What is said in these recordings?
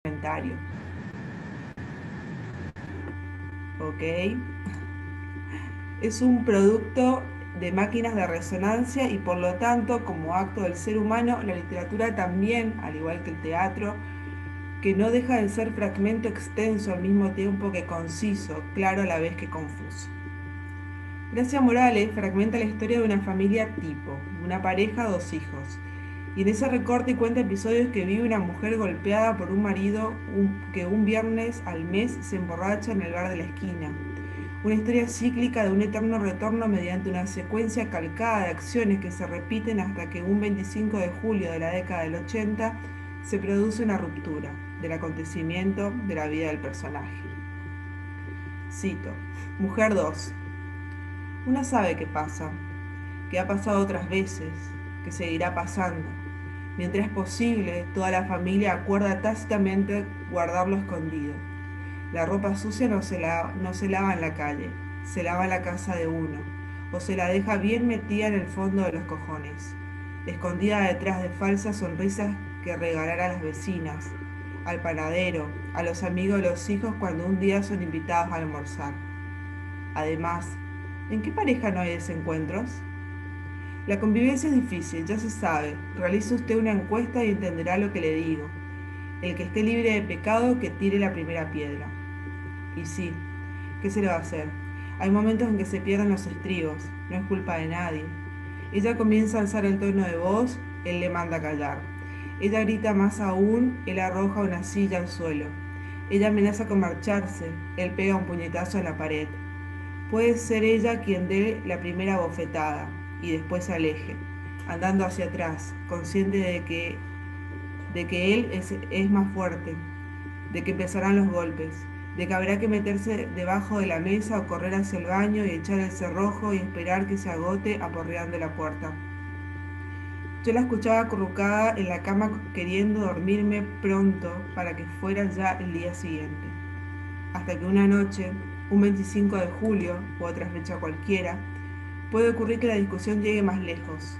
Comentario. Ok. Es un producto de máquinas de resonancia y por lo tanto, como acto del ser humano, la literatura también, al igual que el teatro, que no deja de ser fragmento extenso al mismo tiempo que conciso, claro a la vez que confuso. Gracia Morales fragmenta la historia de una familia tipo, una pareja, dos hijos. Y en ese recorte cuenta episodios que vive una mujer golpeada por un marido que un viernes al mes se emborracha en el bar de la esquina. Una historia cíclica de un eterno retorno mediante una secuencia calcada de acciones que se repiten hasta que un 25 de julio de la década del 80 se produce una ruptura del acontecimiento de la vida del personaje. Cito, Mujer 2. Uno sabe qué pasa, que ha pasado otras veces, que seguirá pasando. Mientras es posible, toda la familia acuerda tácitamente guardarlo escondido. La ropa sucia no se lava en la calle, se lava en la casa de uno, o se la deja bien metida en el fondo de los cojones, escondida detrás de falsas sonrisas que regalar a las vecinas, al panadero, a los amigos de los hijos cuando un día son invitados a almorzar. Además, ¿en qué pareja no hay desencuentros? La convivencia es difícil, ya se sabe. Realice usted una encuesta y entenderá lo que le digo. El que esté libre de pecado, que tire la primera piedra. Y sí, ¿qué se le va a hacer? Hay momentos en que se pierden los estribos, no es culpa de nadie. Ella comienza a alzar el tono de voz, él le manda a callar. Ella grita más aún, él arroja una silla al suelo. Ella amenaza con marcharse, él pega un puñetazo en la pared. Puede ser ella quien dé la primera bofetada y después se aleje, andando hacia atrás, consciente de que él es más fuerte, de que empezarán los golpes, de que habrá que meterse debajo de la mesa o correr hacia el baño y echar el cerrojo y esperar que se agote aporreando la puerta. Yo la escuchaba acurrucada en la cama queriendo dormirme pronto para que fuera ya el día siguiente. Hasta que una noche, un 25 de julio u otra fecha cualquiera, puede ocurrir que la discusión llegue más lejos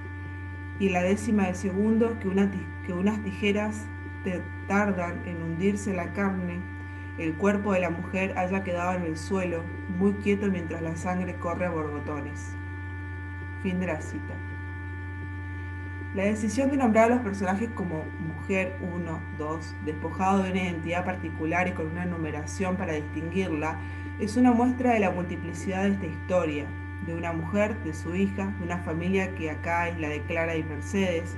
y en la décima de segundo que unas tijeras tardan en hundirse en la carne, el cuerpo de la mujer haya quedado en el suelo, muy quieto mientras la sangre corre a borbotones. Fin de la cita. La decisión de nombrar a los personajes como mujer 1, 2, despojado de una identidad particular y con una numeración para distinguirla, es una muestra de la multiplicidad de esta historia, de una mujer, de su hija, de una familia que acá es la de Clara y Mercedes,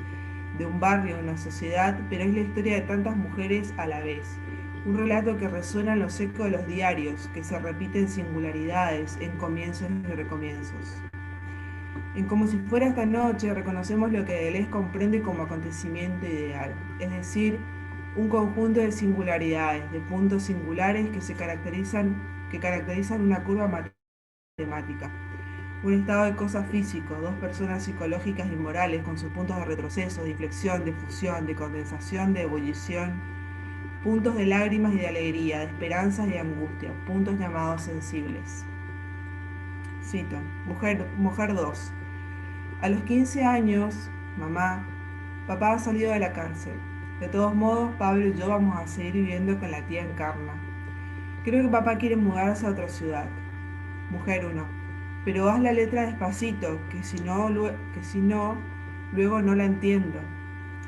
de un barrio, de una sociedad, pero es la historia de tantas mujeres a la vez. Un relato que resuena en los ecos de los diarios, que se repite en singularidades, en comienzos y recomienzos. En Como si fuera esta noche, reconocemos lo que Deleuze comprende como acontecimiento ideal, es decir, un conjunto de singularidades, de puntos singulares que caracterizan una curva matemática, un estado de cosas físico, dos personas psicológicas y morales con sus puntos de retroceso, de inflexión, de fusión, de condensación, de ebullición, puntos de lágrimas y de alegría, de esperanzas y de angustia, puntos llamados sensibles. Cito, mujer 2. A los 15 años, mamá, papá ha salido de la cárcel. De todos modos, Pablo y yo vamos a seguir viviendo con la tía Encarna. Creo que papá quiere mudarse a otra ciudad. Mujer 1. Pero haz la letra despacito, que si no, luego no la entiendo.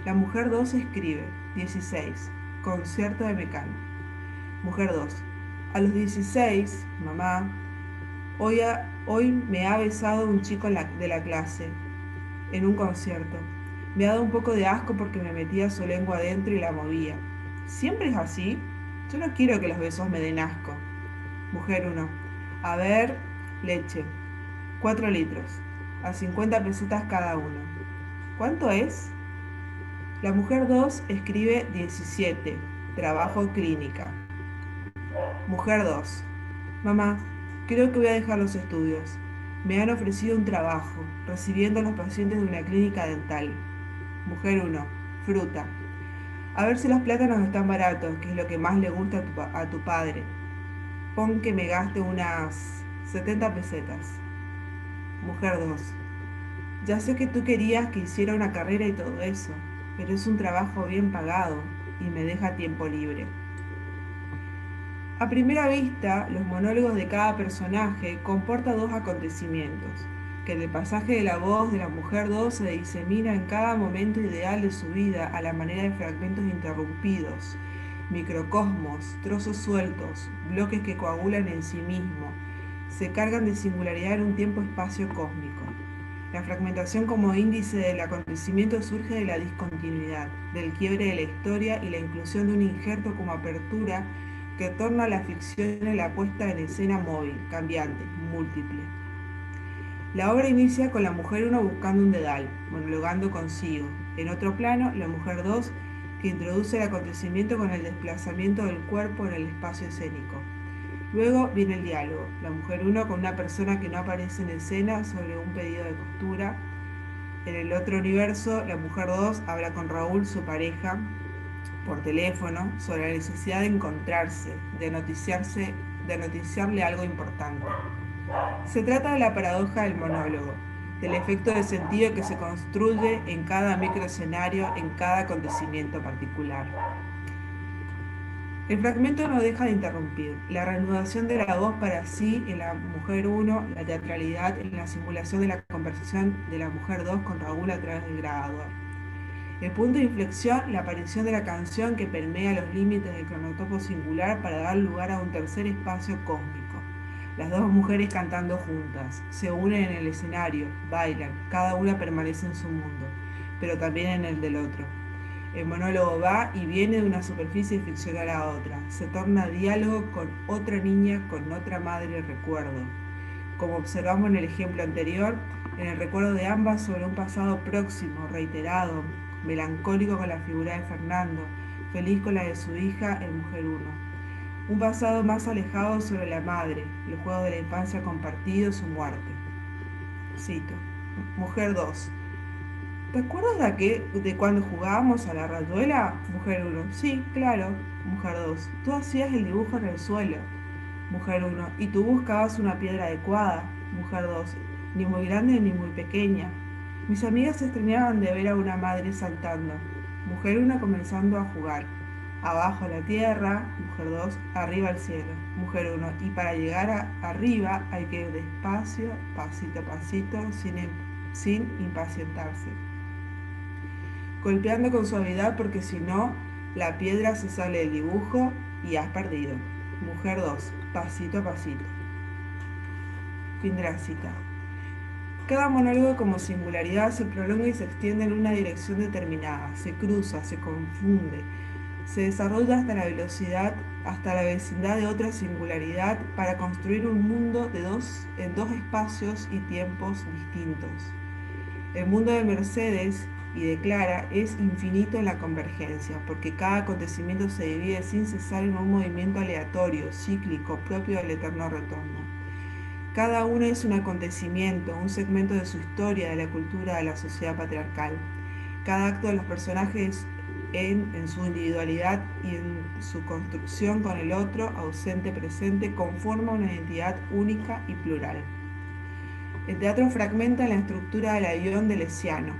La mujer 2 escribe, 16. Concierto de Mecano. Mujer 2. A los 16, mamá, hoy me ha besado un chico de la clase en un concierto. Me ha dado un poco de asco porque me metía su lengua adentro y la movía. ¿Siempre es así? Yo no quiero que los besos me den asco. Mujer 1. A ver, leche. 4 litros. A 50 pesetas cada uno. ¿Cuánto es? La mujer 2 escribe 17. Trabajo clínica. Mujer 2. Mamá, creo que voy a dejar los estudios. Me han ofrecido un trabajo, recibiendo a los pacientes de una clínica dental. Mujer 1. Fruta. A ver si los plátanos están baratos, que es lo que más le gusta a tu padre. Pon que me gaste unas 70 pesetas. Mujer 2. Ya sé que tú querías que hiciera una carrera y todo eso, pero es un trabajo bien pagado y me deja tiempo libre. A primera vista, los monólogos de cada personaje comportan dos acontecimientos, que en el pasaje de la voz de la mujer 2 se disemina en cada momento ideal de su vida a la manera de fragmentos interrumpidos, microcosmos, trozos sueltos, bloques que coagulan en sí mismo, se cargan de singularidad en un tiempo-espacio cósmico. La fragmentación como índice del acontecimiento surge de la discontinuidad, del quiebre de la historia y la inclusión de un injerto como apertura que torna la ficción en la puesta en escena móvil, cambiante, múltiple. La obra inicia con la mujer 1 buscando un dedal, monologando consigo. En otro plano, la mujer 2 que introduce el acontecimiento con el desplazamiento del cuerpo en el espacio escénico. Luego viene el diálogo, la mujer 1 con una persona que no aparece en escena sobre un pedido de costura. En el otro universo, la mujer 2 habla con Raúl, su pareja, por teléfono, sobre la necesidad de encontrarse, de noticiarle algo importante. Se trata de la paradoja del monólogo, del efecto de sentido que se construye en cada microescenario, en cada acontecimiento particular. El fragmento no deja de interrumpir. La reanudación de la voz para sí en la mujer 1, la teatralidad en la simulación de la conversación de la mujer 2 con Raúl a través del grabador. El punto de inflexión, la aparición de la canción que permea los límites del cronotopo singular para dar lugar a un tercer espacio cósmico. Las dos mujeres cantando juntas, se unen en el escenario, bailan, cada una permanece en su mundo, pero también en el del otro. El monólogo va y viene de una superficie ficcional a otra, se torna diálogo con otra niña, con otra madre recuerdo. Como observamos en el ejemplo anterior, en el recuerdo de ambas sobre un pasado próximo, reiterado, melancólico con la figura de Fernando, feliz con la de su hija en Mujer 1. Un pasado más alejado sobre la madre, los juegos de la infancia compartidos, su muerte. Cito. Mujer 2. ¿Te acuerdas de cuando jugábamos a la rayuela? Mujer 1. Sí, claro. Mujer 2. Tú hacías el dibujo en el suelo. Mujer 1. Y tú buscabas una piedra adecuada. Mujer 2. Ni muy grande ni muy pequeña. Mis amigas se extrañaban de ver a una madre saltando. Mujer 1 comenzando a jugar. Abajo la tierra. Mujer 2. Arriba el cielo. Mujer 1. Y para llegar arriba hay que ir despacio, pasito a pasito, sin impacientarse. Golpeando con suavidad porque si no, la piedra se sale del dibujo y has perdido. Mujer 2, pasito a pasito. Fin de la cita. Cada monólogo como singularidad se prolonga y se extiende en una dirección determinada, se cruza, se confunde, se desarrolla hasta la velocidad, hasta la vecindad de otra singularidad para construir un mundo en dos espacios y tiempos distintos. El mundo de Mercedes y de Clara es infinito en la convergencia, porque cada acontecimiento se divide sin cesar en un movimiento aleatorio, cíclico, propio del eterno retorno. Cada uno es un acontecimiento, un segmento de su historia, de la cultura, de la sociedad patriarcal. Cada acto de los personajes en su individualidad y en su construcción con el otro, ausente, presente, conforma una identidad única y plural. El teatro fragmenta la estructura del avión de Lesiano,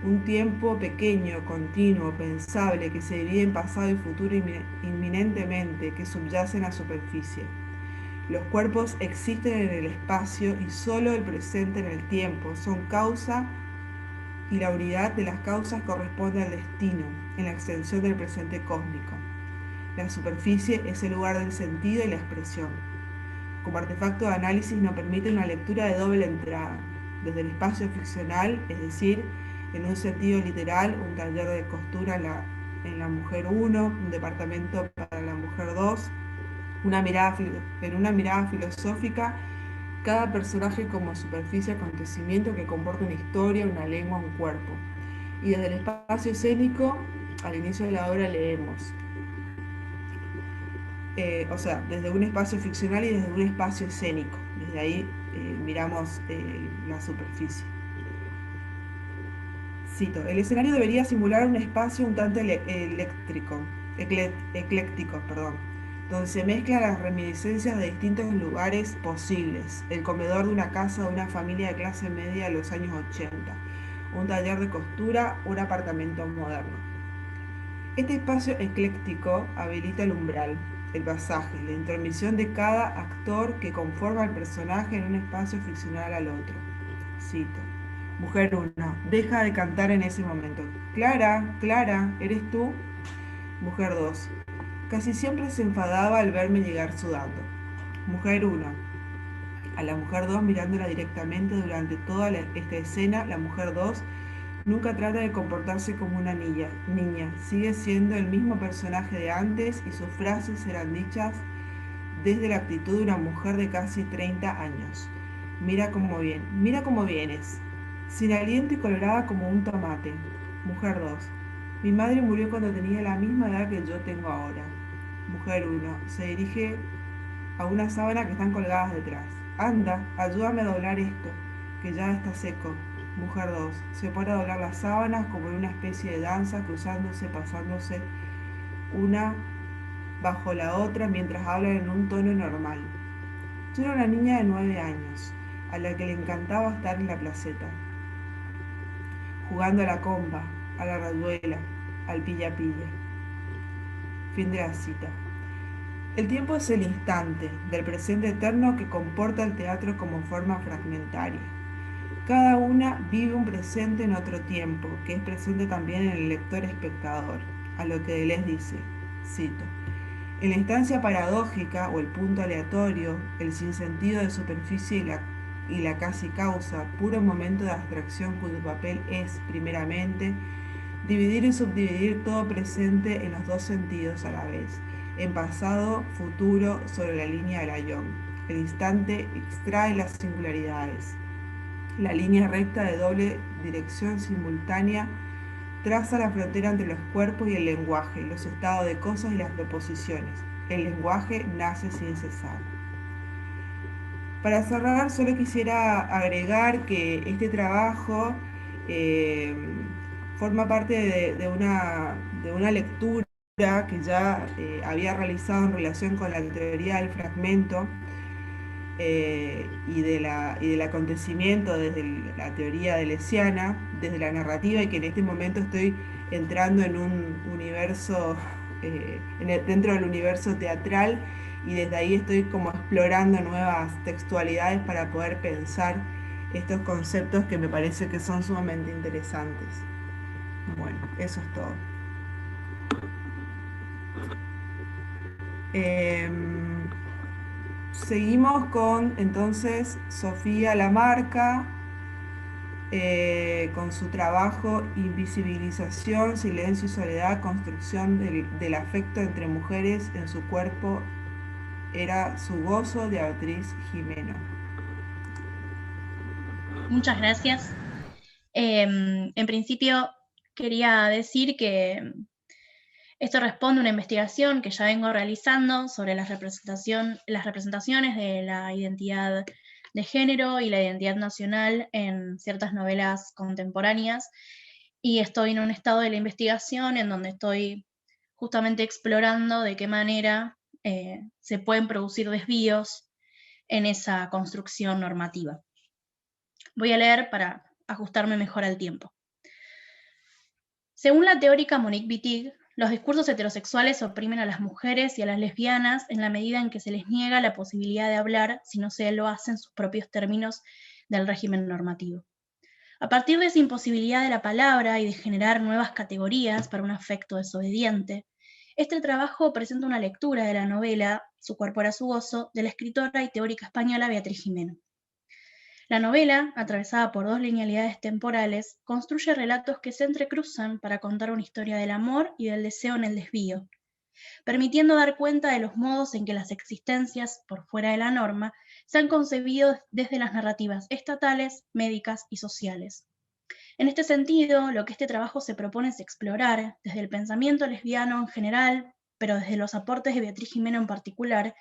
un tiempo pequeño, continuo, pensable, que se divide en pasado y futuro inminentemente, que subyace en la superficie. Los cuerpos existen en el espacio y solo el presente en el tiempo, son causa y la unidad de las causas corresponde al destino, en la extensión del presente cósmico. La superficie es el lugar del sentido y la expresión. Como artefacto de análisis nos permite una lectura de doble entrada, desde el espacio ficcional, es decir, en un sentido literal, un taller de costura en la mujer 1, un departamento para la mujer 2, en una mirada filosófica, cada personaje como superficie acontecimiento que comporta una historia, una lengua, un cuerpo. Y desde el espacio escénico, al inicio de la obra leemos, desde un espacio ficcional y desde un espacio escénico. Desde ahí miramos la superficie. Cito, el escenario debería simular un espacio un tanto ecléctico, donde se mezclan las reminiscencias de distintos lugares posibles. El comedor de una casa de una familia de clase media de los años 80, un taller de costura, un apartamento moderno. Este espacio ecléctico habilita el umbral, el pasaje, la intromisión de cada actor que conforma el personaje en un espacio ficcional al otro. Cito. Mujer 1. Deja de cantar en ese momento. Clara, Clara, ¿eres tú? Mujer 2. Casi siempre se enfadaba al verme llegar sudando. Mujer 1. A la mujer 2 mirándola directamente durante toda esta escena, la mujer 2 nunca trata de comportarse como una niña. Sigue siendo el mismo personaje de antes y sus frases serán dichas desde la actitud de una mujer de casi 30 años. Mira cómo vienes. Sin aliento y colorada como un tomate. Mujer 2. Mi madre murió cuando tenía la misma edad que yo tengo ahora. Mujer 1. Se dirige a una sábana que están colgadas detrás. Anda, ayúdame a doblar esto, que ya está seco. Mujer 2. Se pone a doblar las sábanas como en una especie de danza, cruzándose, pasándose una bajo la otra mientras hablan en un tono normal. Yo era una niña de 9 años, a la que le encantaba estar en la placeta, jugando a la comba, a la rayuela, al pilla-pilla. Fin de la cita. El tiempo es el instante del presente eterno que comporta el teatro como forma fragmentaria. Cada una vive un presente en otro tiempo, que es presente también en el lector espectador, a lo que Deleuze dice, cito, en la instancia paradójica o el punto aleatorio, el sinsentido de superficie y la casi causa, puro momento de abstracción cuyo papel es, primeramente, dividir y subdividir todo presente en los dos sentidos a la vez, en pasado, futuro, sobre la línea del ayón. El instante extrae las singularidades. La línea recta de doble dirección simultánea traza la frontera entre los cuerpos y el lenguaje, los estados de cosas y las proposiciones. El lenguaje nace sin cesar. Para cerrar, solo quisiera agregar que este trabajo eh, forma parte de una lectura que ya había realizado en relación con la teoría del fragmento y del acontecimiento desde la teoría deleuziana, desde la narrativa, y que en este momento estoy entrando en un universo, dentro del universo teatral, y desde ahí estoy como explorando nuevas textualidades para poder pensar estos conceptos que me parece que son sumamente interesantes. Bueno, eso es todo. Seguimos con entonces Sofía Lamarca, con su trabajo Invisibilización, Silencio y Soledad, construcción del afecto entre mujeres en su cuerpo era su gozo, de Beatriz Gimeno. Muchas gracias. En principio, quería decir que esto responde a una investigación que ya vengo realizando sobre las representaciones de la identidad de género y la identidad nacional en ciertas novelas contemporáneas, y estoy en un estado de la investigación en donde estoy justamente explorando de qué manera se pueden producir desvíos en esa construcción normativa. Voy a leer para ajustarme mejor al tiempo. Según la teórica Monique Wittig, los discursos heterosexuales oprimen a las mujeres y a las lesbianas en la medida en que se les niega la posibilidad de hablar si no se lo hacen sus propios términos del régimen normativo. A partir de esa imposibilidad de la palabra y de generar nuevas categorías para un afecto desobediente, este trabajo presenta una lectura de la novela Su cuerpo era su gozo, de la escritora y teórica española Beatriz Gimeno. La novela, atravesada por dos linealidades temporales, construye relatos que se entrecruzan para contar una historia del amor y del deseo en el desvío, permitiendo dar cuenta de los modos en que las existencias por fuera de la norma se han concebido desde las narrativas estatales, médicas y sociales. En este sentido, lo que este trabajo se propone es explorar, desde el pensamiento lesbiano en general, pero desde los aportes de Beatriz Gimeno en particular,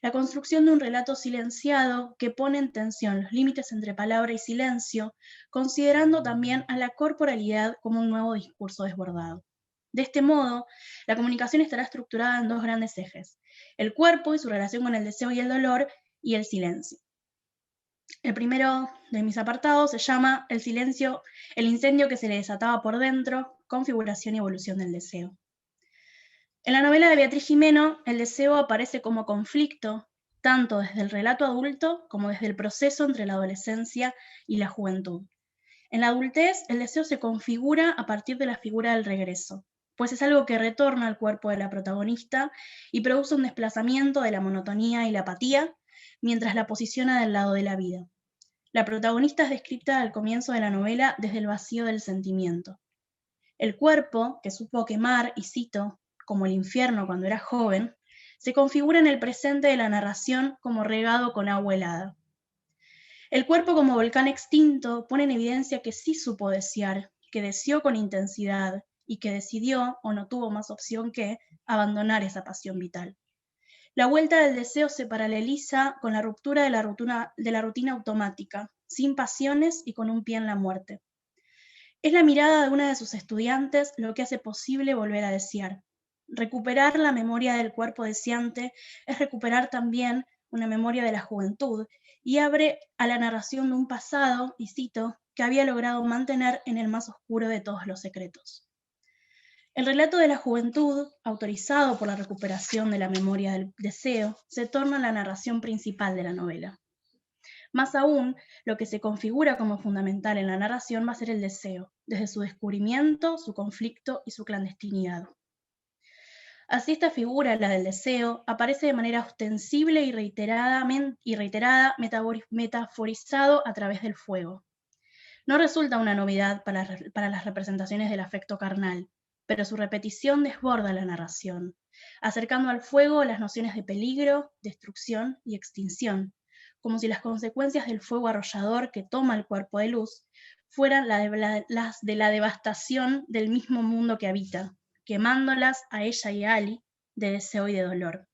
la construcción de un relato silenciado que pone en tensión los límites entre palabra y silencio, considerando también a la corporalidad como un nuevo discurso desbordado. De este modo, la comunicación estará estructurada en dos grandes ejes: el cuerpo y su relación con el deseo y el dolor, y el silencio. El primero de mis apartados se llama El silencio, el incendio que se le desataba por dentro, configuración y evolución del deseo. En la novela de Beatriz Gimeno, el deseo aparece como conflicto, tanto desde el relato adulto como desde el proceso entre la adolescencia y la juventud. En la adultez, el deseo se configura a partir de la figura del regreso, pues es algo que retorna al cuerpo de la protagonista y produce un desplazamiento de la monotonía y la apatía, mientras la posiciona del lado de la vida. La protagonista es descrita al comienzo de la novela desde el vacío del sentimiento. El cuerpo, que supo quemar, y cito, como el infierno cuando era joven, se configura en el presente de la narración como regado con agua helada. El cuerpo como volcán extinto pone en evidencia que sí supo desear, que deseó con intensidad y que decidió, o no tuvo más opción que, abandonar esa pasión vital. La vuelta del deseo se paraleliza con la ruptura de la rutina automática, sin pasiones y con un pie en la muerte. Es la mirada de una de sus estudiantes lo que hace posible volver a desear. Recuperar la memoria del cuerpo deseante es recuperar también una memoria de la juventud y abre a la narración de un pasado, y cito, que había logrado mantener en el más oscuro de todos los secretos. El relato de la juventud, autorizado por la recuperación de la memoria del deseo, se torna la narración principal de la novela. Más aún, lo que se configura como fundamental en la narración va a ser el deseo, desde su descubrimiento, su conflicto y su clandestinidad. Así, esta figura, la del deseo, aparece de manera ostensible y reiterada, metaforizado a través del fuego. No resulta una novedad para las representaciones del afecto carnal, pero su repetición desborda la narración, acercando al fuego las nociones de peligro, destrucción y extinción, como si las consecuencias del fuego arrollador que toma el cuerpo de luz fueran las de la devastación del mismo mundo que habita, quemándolas a ella y a Ali de deseo y de dolor.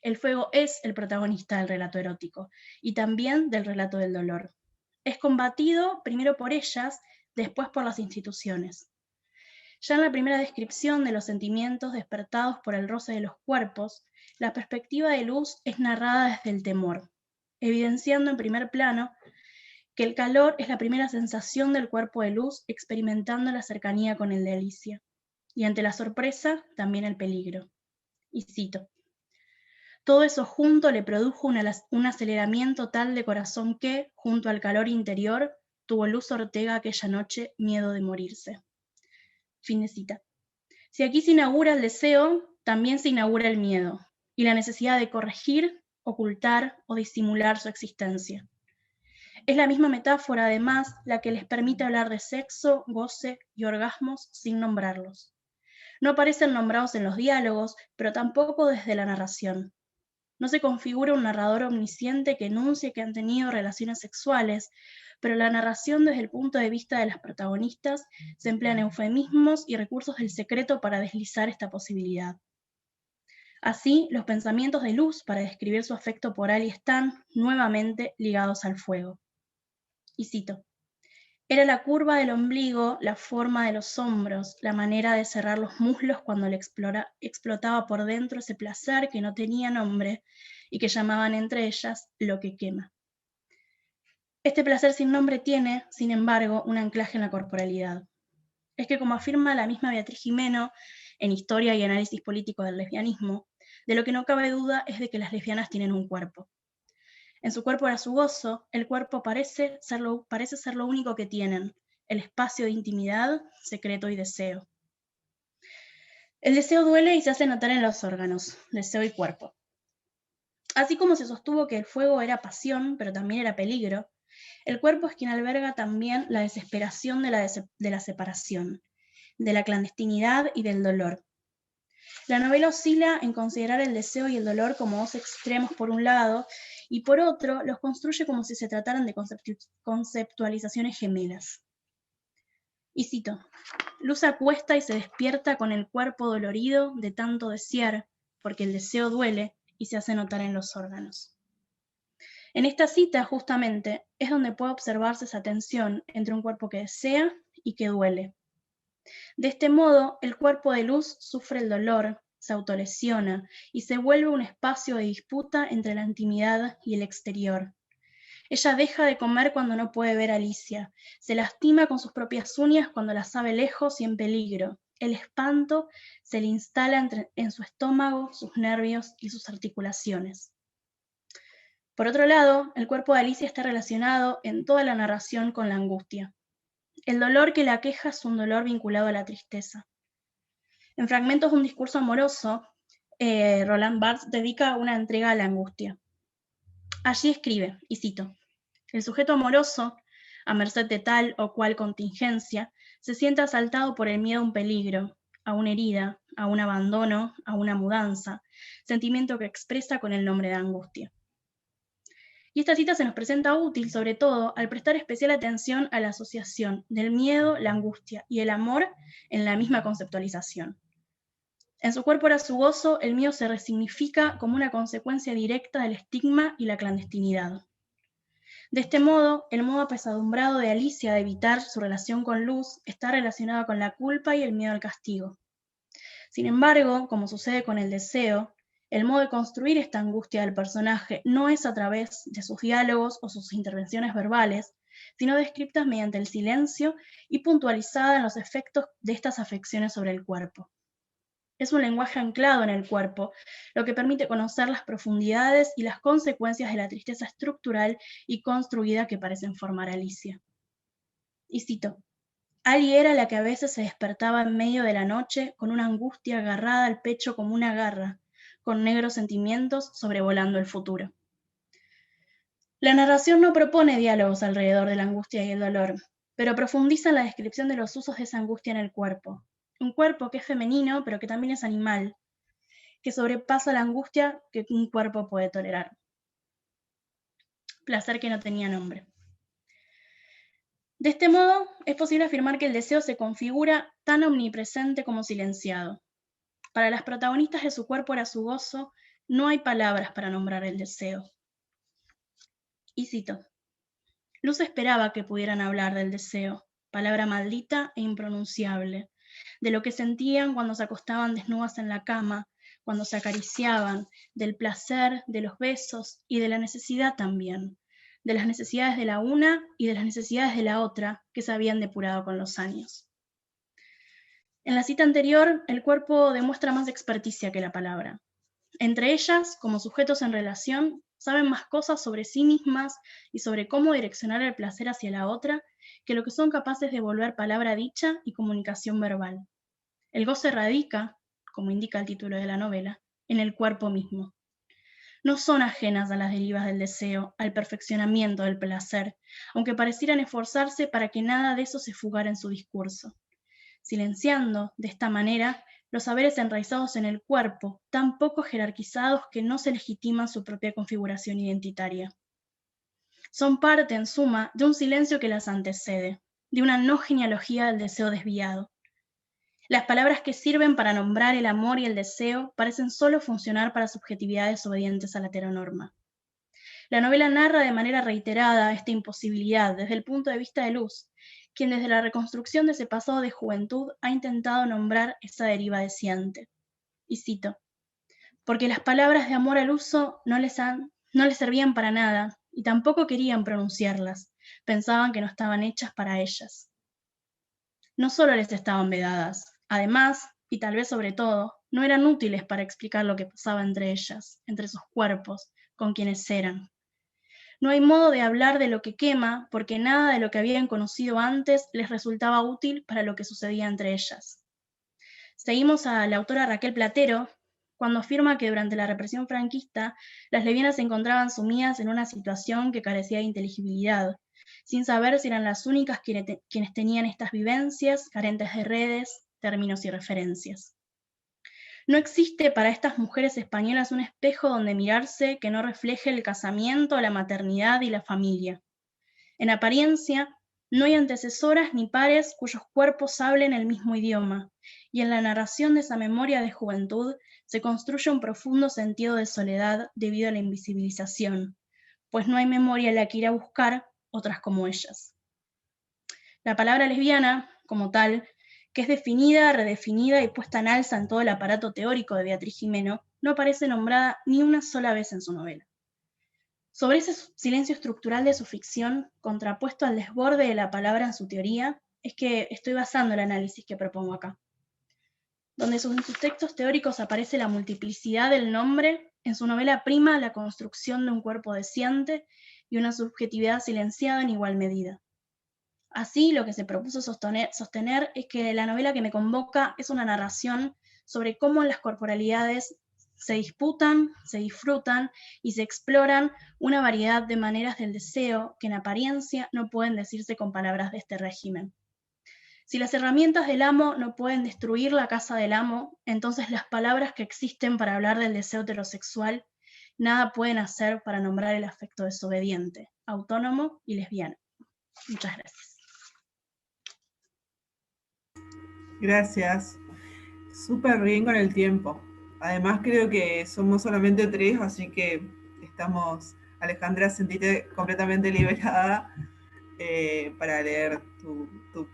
El fuego es el protagonista del relato erótico y también del relato del dolor. Es combatido primero por ellas, después por las instituciones. Ya en la primera descripción de los sentimientos despertados por el roce de los cuerpos, la perspectiva de Luz es narrada desde el temor, evidenciando en primer plano que el calor es la primera sensación del cuerpo de Luz experimentando la cercanía con el de Alicia, y ante la sorpresa también el peligro. Y cito, todo eso junto le produjo un aceleramiento tal de corazón que, junto al calor interior, tuvo Luz Ortega aquella noche miedo de morirse. Fin de cita. Si aquí se inaugura el deseo, también se inaugura el miedo y la necesidad de corregir, ocultar o disimular su existencia. Es la misma metáfora, además, la que les permite hablar de sexo, goce y orgasmos sin nombrarlos. No aparecen nombrados en los diálogos, pero tampoco desde la narración. No se configura un narrador omnisciente que enuncie que han tenido relaciones sexuales, pero la narración desde el punto de vista de las protagonistas se emplean eufemismos y recursos del secreto para deslizar esta posibilidad. Así, los pensamientos de Luz para describir su afecto por Ali están nuevamente ligados al fuego. Y cito, era la curva del ombligo, la forma de los hombros, la manera de cerrar los muslos cuando le explotaba por dentro ese placer que no tenía nombre y que llamaban entre ellas lo que quema. Este placer sin nombre tiene, sin embargo, un anclaje en la corporalidad. Es que, como afirma la misma Beatriz Gimeno en Historia y Análisis Político del Lesbianismo, de lo que no cabe duda es de que las lesbianas tienen un cuerpo. En su cuerpo era su gozo, el cuerpo parece ser lo único que tienen, el espacio de intimidad, secreto y deseo. El deseo duele y se hace notar en los órganos, deseo y cuerpo. Así como se sostuvo que el fuego era pasión, pero también era peligro, el cuerpo es quien alberga también la desesperación de la separación, de la clandestinidad y del dolor. La novela oscila en considerar el deseo y el dolor como dos extremos por un lado, y por otro los construye como si se trataran de conceptualizaciones gemelas. Y cito, Luz acuesta y se despierta con el cuerpo dolorido de tanto desear, porque el deseo duele y se hace notar en los órganos. En esta cita, justamente, es donde puede observarse esa tensión entre un cuerpo que desea y que duele. De este modo, el cuerpo de Luz sufre el dolor, se autolesiona y se vuelve un espacio de disputa entre la intimidad y el exterior. Ella deja de comer cuando no puede ver a Alicia, se lastima con sus propias uñas cuando la sabe lejos y en peligro, el espanto se le instala en su estómago, sus nervios y sus articulaciones. Por otro lado, el cuerpo de Alicia está relacionado en toda la narración con la angustia. El dolor que la aqueja es un dolor vinculado a la tristeza. En fragmentos de un discurso amoroso, Roland Barthes dedica una entrega a la angustia. Allí escribe, y cito: el sujeto amoroso, a merced de tal o cual contingencia, se siente asaltado por el miedo a un peligro, a una herida, a un abandono, a una mudanza, sentimiento que expresa con el nombre de angustia. Y esta cita se nos presenta útil, sobre todo, al prestar especial atención a la asociación del miedo, la angustia y el amor en la misma conceptualización. En su cuerpo era su gozo, el miedo se resignifica como una consecuencia directa del estigma y la clandestinidad. De este modo, el modo apesadumbrado de Alicia de evitar su relación con Luz está relacionado con la culpa y el miedo al castigo. Sin embargo, como sucede con el deseo, el modo de construir esta angustia del personaje no es a través de sus diálogos o sus intervenciones verbales, sino descritas mediante el silencio y puntualizada en los efectos de estas afecciones sobre el cuerpo. Es un lenguaje anclado en el cuerpo, lo que permite conocer las profundidades y las consecuencias de la tristeza estructural y construida que parecen formar a Alicia. Y cito: Ali era la que a veces se despertaba en medio de la noche con una angustia agarrada al pecho como una garra, con negros sentimientos sobrevolando el futuro. La narración no propone diálogos alrededor de la angustia y el dolor, pero profundiza en la descripción de los usos de esa angustia en el cuerpo. Un cuerpo que es femenino, pero que también es animal, que sobrepasa la angustia que un cuerpo puede tolerar. Placer que no tenía nombre. De este modo, es posible afirmar que el deseo se configura tan omnipresente como silenciado. Para las protagonistas de Su cuerpo era su gozo, no hay palabras para nombrar el deseo. Y cito: Luz esperaba que pudieran hablar del deseo, palabra maldita e impronunciable, de lo que sentían cuando se acostaban desnudas en la cama, cuando se acariciaban, del placer, de los besos y de la necesidad también, de las necesidades de la una y de las necesidades de la otra que se habían depurado con los años. En la cita anterior, el cuerpo demuestra más experticia que la palabra. Entre ellas, como sujetos en relación, saben más cosas sobre sí mismas y sobre cómo direccionar el placer hacia la otra que lo que son capaces de volver palabra dicha y comunicación verbal. El goce radica, como indica el título de la novela, en el cuerpo mismo. No son ajenas a las derivas del deseo, al perfeccionamiento del placer, aunque parecieran esforzarse para que nada de eso se fugara en su discurso. Silenciando, de esta manera, los saberes enraizados en el cuerpo, tan poco jerarquizados que no se legitiman su propia configuración identitaria. Son parte, en suma, de un silencio que las antecede, de una no genealogía del deseo desviado. Las palabras que sirven para nombrar el amor y el deseo parecen solo funcionar para subjetividades obedientes a la heteronorma. La novela narra de manera reiterada esta imposibilidad desde el punto de vista de Luz, quien desde la reconstrucción de ese pasado de juventud ha intentado nombrar esa deriva deseante. Y cito: porque las palabras de amor al uso no les servían para nada, y tampoco querían pronunciarlas, pensaban que no estaban hechas para ellas. No solo les estaban vedadas, además, y tal vez sobre todo, no eran útiles para explicar lo que pasaba entre ellas, entre sus cuerpos, con quienes eran. No hay modo de hablar de lo que quema, porque nada de lo que habían conocido antes les resultaba útil para lo que sucedía entre ellas. Seguimos a la autora Raquel Platero cuando afirma que durante la represión franquista las lesbianas se encontraban sumidas en una situación que carecía de inteligibilidad, sin saber si eran las únicas quienes tenían estas vivencias, carentes de redes, términos y referencias. No existe para estas mujeres españolas un espejo donde mirarse que no refleje el casamiento, la maternidad y la familia. En apariencia, no hay antecesoras ni pares cuyos cuerpos hablen el mismo idioma, y en la narración de esa memoria de juventud se construye un profundo sentido de soledad debido a la invisibilización, pues no hay memoria en la que ir a buscar otras como ellas. La palabra lesbiana, como tal, que es definida, redefinida y puesta en alza en todo el aparato teórico de Beatriz Gimeno, no aparece nombrada ni una sola vez en su novela. Sobre ese silencio estructural de su ficción, contrapuesto al desborde de la palabra en su teoría, es que estoy basando el análisis que propongo acá. donde en sus textos teóricos aparece la multiplicidad del nombre, en su novela prima la construcción de un cuerpo deseante y una subjetividad silenciada en igual medida. Así, lo que se propuso sostener es que la novela que me convoca es una narración sobre cómo las corporalidades se disputan, se disfrutan y se exploran una variedad de maneras del deseo que en apariencia no pueden decirse con palabras de este régimen. Si las herramientas del amo no pueden destruir la casa del amo, entonces las palabras que existen para hablar del deseo heterosexual nada pueden hacer para nombrar el afecto desobediente, autónomo y lesbiano. Muchas gracias. Gracias. Súper bien con el tiempo. Además creo que somos solamente 3, así que estamos, Alejandra, sentite completamente liberada para leer tu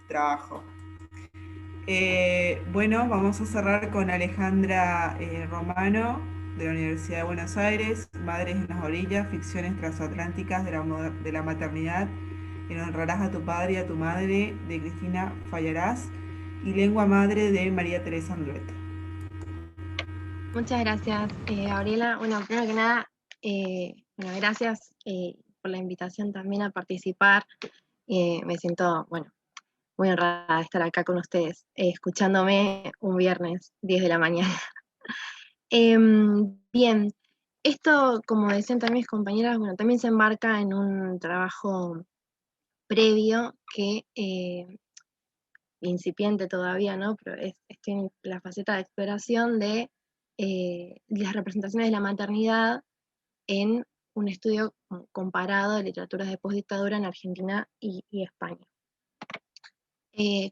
trabajo. Bueno, vamos a cerrar con Alejandra Romano, de la Universidad de Buenos Aires, Madres en las orillas, ficciones transatlánticas de la maternidad, en Honrarás a tu padre y a tu madre, de Cristina Fallarás, y Lengua Madre, de María Teresa Andrueto. Muchas gracias, Gabriela. Bueno, primero que nada, gracias por la invitación también a participar. Me siento, muy honrada de estar acá con ustedes, escuchándome un viernes 10 de la mañana. Bien, esto, como decían también mis compañeras, también se enmarca en un trabajo previo que, incipiente todavía, ¿no? Pero estoy en la faceta de exploración de las representaciones de la maternidad en un estudio comparado de literaturas de postdictadura en Argentina y España.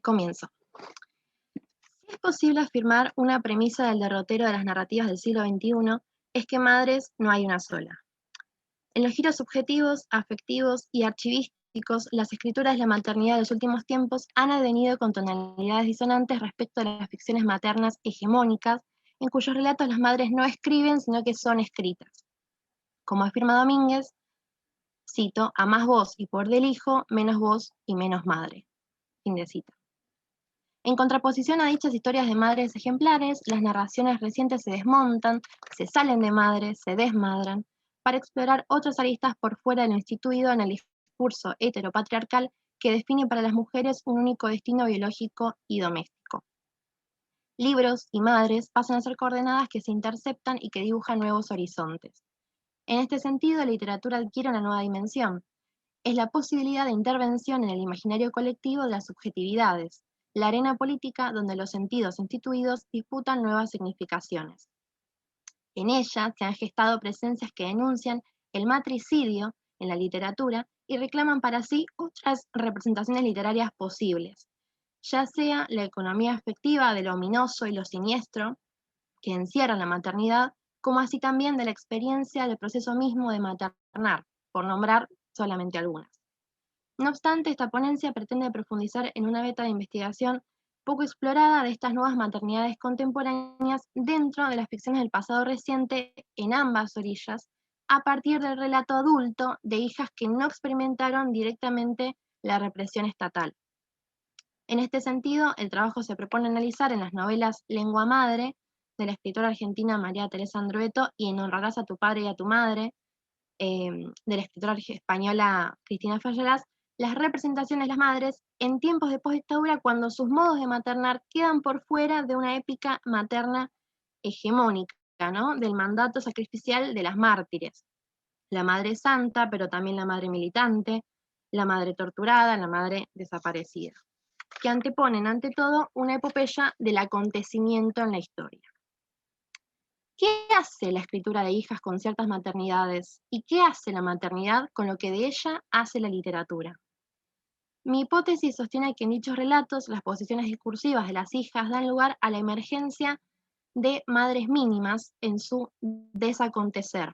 Comienzo. Si es posible afirmar una premisa del derrotero de las narrativas del siglo XXI, es que madres no hay una sola. En los giros subjetivos, afectivos y archivísticos, las escrituras de la maternidad de los últimos tiempos han advenido con tonalidades disonantes respecto a las ficciones maternas hegemónicas, en cuyos relatos las madres no escriben, sino que son escritas. Como afirma Domínguez, cito, a más voz y poder del hijo, menos voz y menos madre. Fin de cita. En contraposición a dichas historias de madres ejemplares, las narraciones recientes se desmontan, se salen de madres, se desmadran, para explorar otras aristas por fuera de lo instituido en el discurso heteropatriarcal que define para las mujeres un único destino biológico y doméstico. Libros y madres pasan a ser coordenadas que se interceptan y que dibujan nuevos horizontes. En este sentido, la literatura adquiere una nueva dimensión. Es la posibilidad de intervención en el imaginario colectivo de las subjetividades, la arena política donde los sentidos instituidos disputan nuevas significaciones. En ella se han gestado presencias que denuncian el matricidio en la literatura y reclaman para sí otras representaciones literarias posibles, ya sea la economía afectiva de lo ominoso y lo siniestro que encierra la maternidad, como así también de la experiencia del proceso mismo de maternar, por nombrar solamente algunas. No obstante, esta ponencia pretende profundizar en una beta de investigación poco explorada de estas nuevas maternidades contemporáneas dentro de las ficciones del pasado reciente en ambas orillas, a partir del relato adulto de hijas que no experimentaron directamente la represión estatal. En este sentido, el trabajo se propone analizar en las novelas Lengua Madre, de la escritora argentina María Teresa Andrueto, y en Honrarás a tu padre y a tu madre, de la escritora española Cristina Fallarás, las representaciones de las madres en tiempos de postdictadura cuando sus modos de maternar quedan por fuera de una épica materna hegemónica, ¿no? Del mandato sacrificial de las mártires. La madre santa, pero también la madre militante, la madre torturada, la madre desaparecida, que anteponen ante todo una epopeya del acontecimiento en la historia. ¿Qué hace la escritura de hijas con ciertas maternidades? ¿Y qué hace la maternidad con lo que de ella hace la literatura? Mi hipótesis sostiene que en dichos relatos las posiciones discursivas de las hijas dan lugar a la emergencia de madres mínimas en su desacontecer,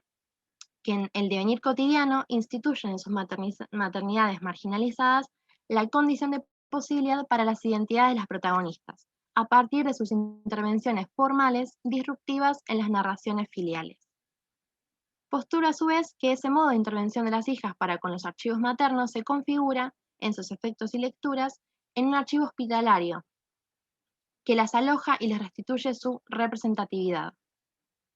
que en el devenir cotidiano instituyen en sus maternidades marginalizadas la condición de posibilidad para las identidades de las protagonistas, a partir de sus intervenciones formales disruptivas en las narraciones filiales. Posturo a su vez que ese modo de intervención de las hijas para con los archivos maternos se configura, en sus efectos y lecturas, en un archivo hospitalario, que las aloja y les restituye su representatividad.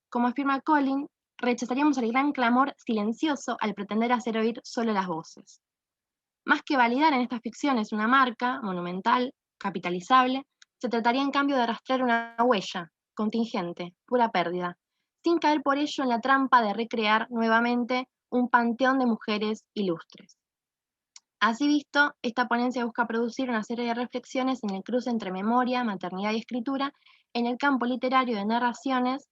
Como afirma Collin, rechazaríamos el gran clamor silencioso al pretender hacer oír solo las voces. Más que validar en estas ficciones una marca monumental, capitalizable, se trataría en cambio de arrastrar una huella, contingente, pura pérdida, sin caer por ello en la trampa de recrear nuevamente un panteón de mujeres ilustres. Así visto, esta ponencia busca producir una serie de reflexiones en el cruce entre memoria, maternidad y escritura en el campo literario de narraciones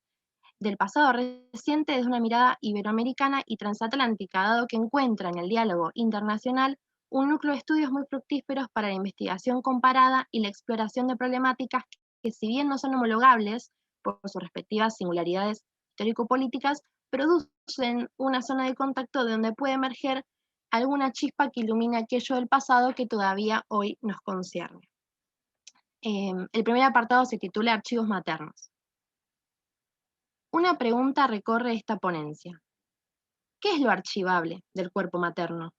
del pasado reciente desde una mirada iberoamericana y transatlántica, dado que encuentra en el diálogo internacional un núcleo de estudios muy fructíferos para la investigación comparada y la exploración de problemáticas que, si bien no son homologables por sus respectivas singularidades histórico-políticas, producen una zona de contacto de donde puede emerger alguna chispa que ilumine aquello del pasado que todavía hoy nos concierne. El primer apartado se titula Archivos maternos. Una pregunta recorre esta ponencia. ¿Qué es lo archivable del cuerpo materno?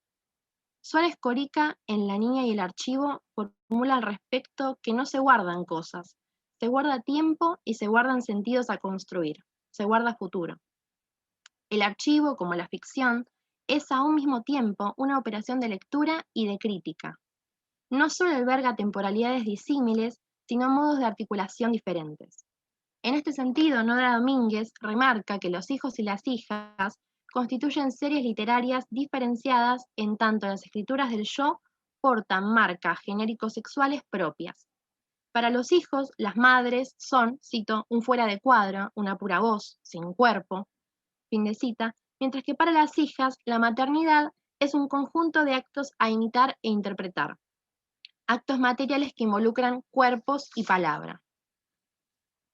Suárez Corica, en La niña y el archivo, formula al respecto que no se guardan cosas, se guarda tiempo y se guardan sentidos a construir, se guarda futuro. El archivo, como la ficción, es a un mismo tiempo una operación de lectura y de crítica. No solo alberga temporalidades disímiles, sino modos de articulación diferentes. En este sentido, Nora Domínguez remarca que los hijos y las hijas constituyen series literarias diferenciadas en tanto las escrituras del yo portan marcas genérico-sexuales propias. Para los hijos, las madres son, cito, un fuera de cuadro, una pura voz, sin cuerpo, fin de cita, mientras que para las hijas, la maternidad es un conjunto de actos a imitar e interpretar, actos materiales que involucran cuerpos y palabra.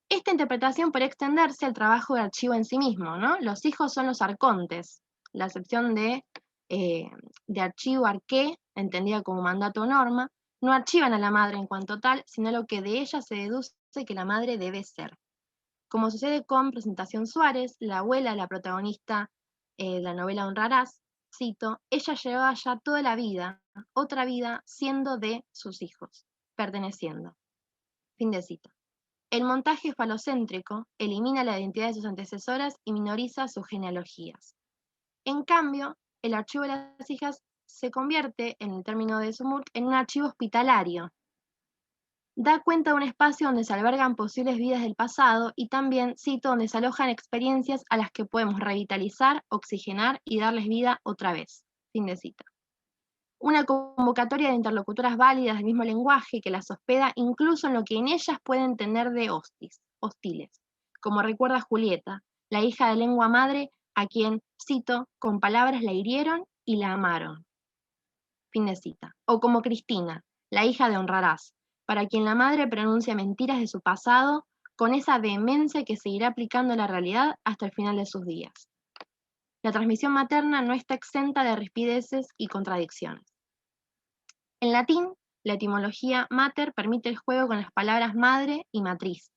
Esta interpretación puede extenderse al trabajo de archivo en sí mismo, ¿no? Los hijos son los arcontes, la acepción de archivo arqué, entendida como mandato o norma, no archivan a la madre en cuanto tal, sino lo que de ella se deduce que la madre debe ser. Como sucede con Presentación Suárez, la abuela, la protagonista de la novela Honrarás, cito, ella llevaba ya toda la vida, otra vida, siendo de sus hijos, perteneciendo. Fin de cita. El montaje falocéntrico elimina la identidad de sus antecesoras y minoriza sus genealogías. En cambio, el archivo de las hijas se convierte, en el término de Sumurk, en un archivo hospitalario. Da cuenta de un espacio donde se albergan posibles vidas del pasado y también, cito, donde se alojan experiencias a las que podemos revitalizar, oxigenar y darles vida otra vez. Fin de cita. Una convocatoria de interlocutoras válidas del mismo lenguaje que las hospeda incluso en lo que en ellas pueden tener de hostiles, como recuerda Julieta, la hija de lengua madre a quien, cito, con palabras la hirieron y la amaron. Fin de cita. O como Cristina, la hija de Honrarás, para quien la madre pronuncia mentiras de su pasado con esa vehemencia que seguirá aplicando a la realidad hasta el final de sus días. La transmisión materna no está exenta de rispideces y contradicciones. En latín, la etimología mater permite el juego con las palabras madre y matriz.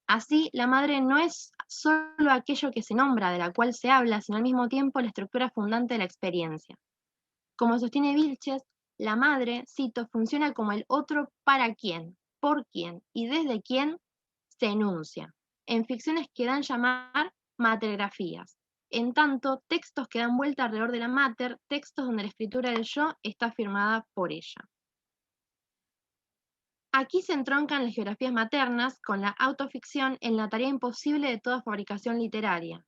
Así, la madre no es solo aquello que se nombra, de la cual se habla, sino al mismo tiempo la estructura fundante de la experiencia. Como sostiene Vilches, la madre, cito, funciona como el otro para quién, por quién y desde quién se enuncia, en ficciones que dan llamar matergrafías. En tanto, textos que dan vuelta alrededor de la mater, textos donde la escritura del yo está firmada por ella. Aquí se entroncan las geografías maternas con la autoficción en la tarea imposible de toda fabricación literaria.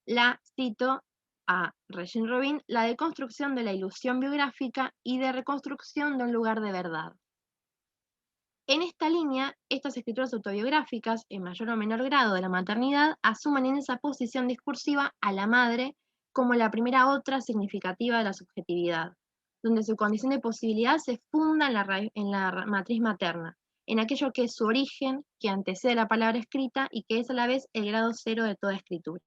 La, cito a Regine Robin, la deconstrucción de la ilusión biográfica y de reconstrucción de un lugar de verdad. En esta línea, estas escrituras autobiográficas, en mayor o menor grado de la maternidad, asumen en esa posición discursiva a la madre como la primera otra significativa de la subjetividad, donde su condición de posibilidad se funda en la matriz materna, en aquello que es su origen, que antecede la palabra escrita y que es a la vez el grado cero de toda escritura.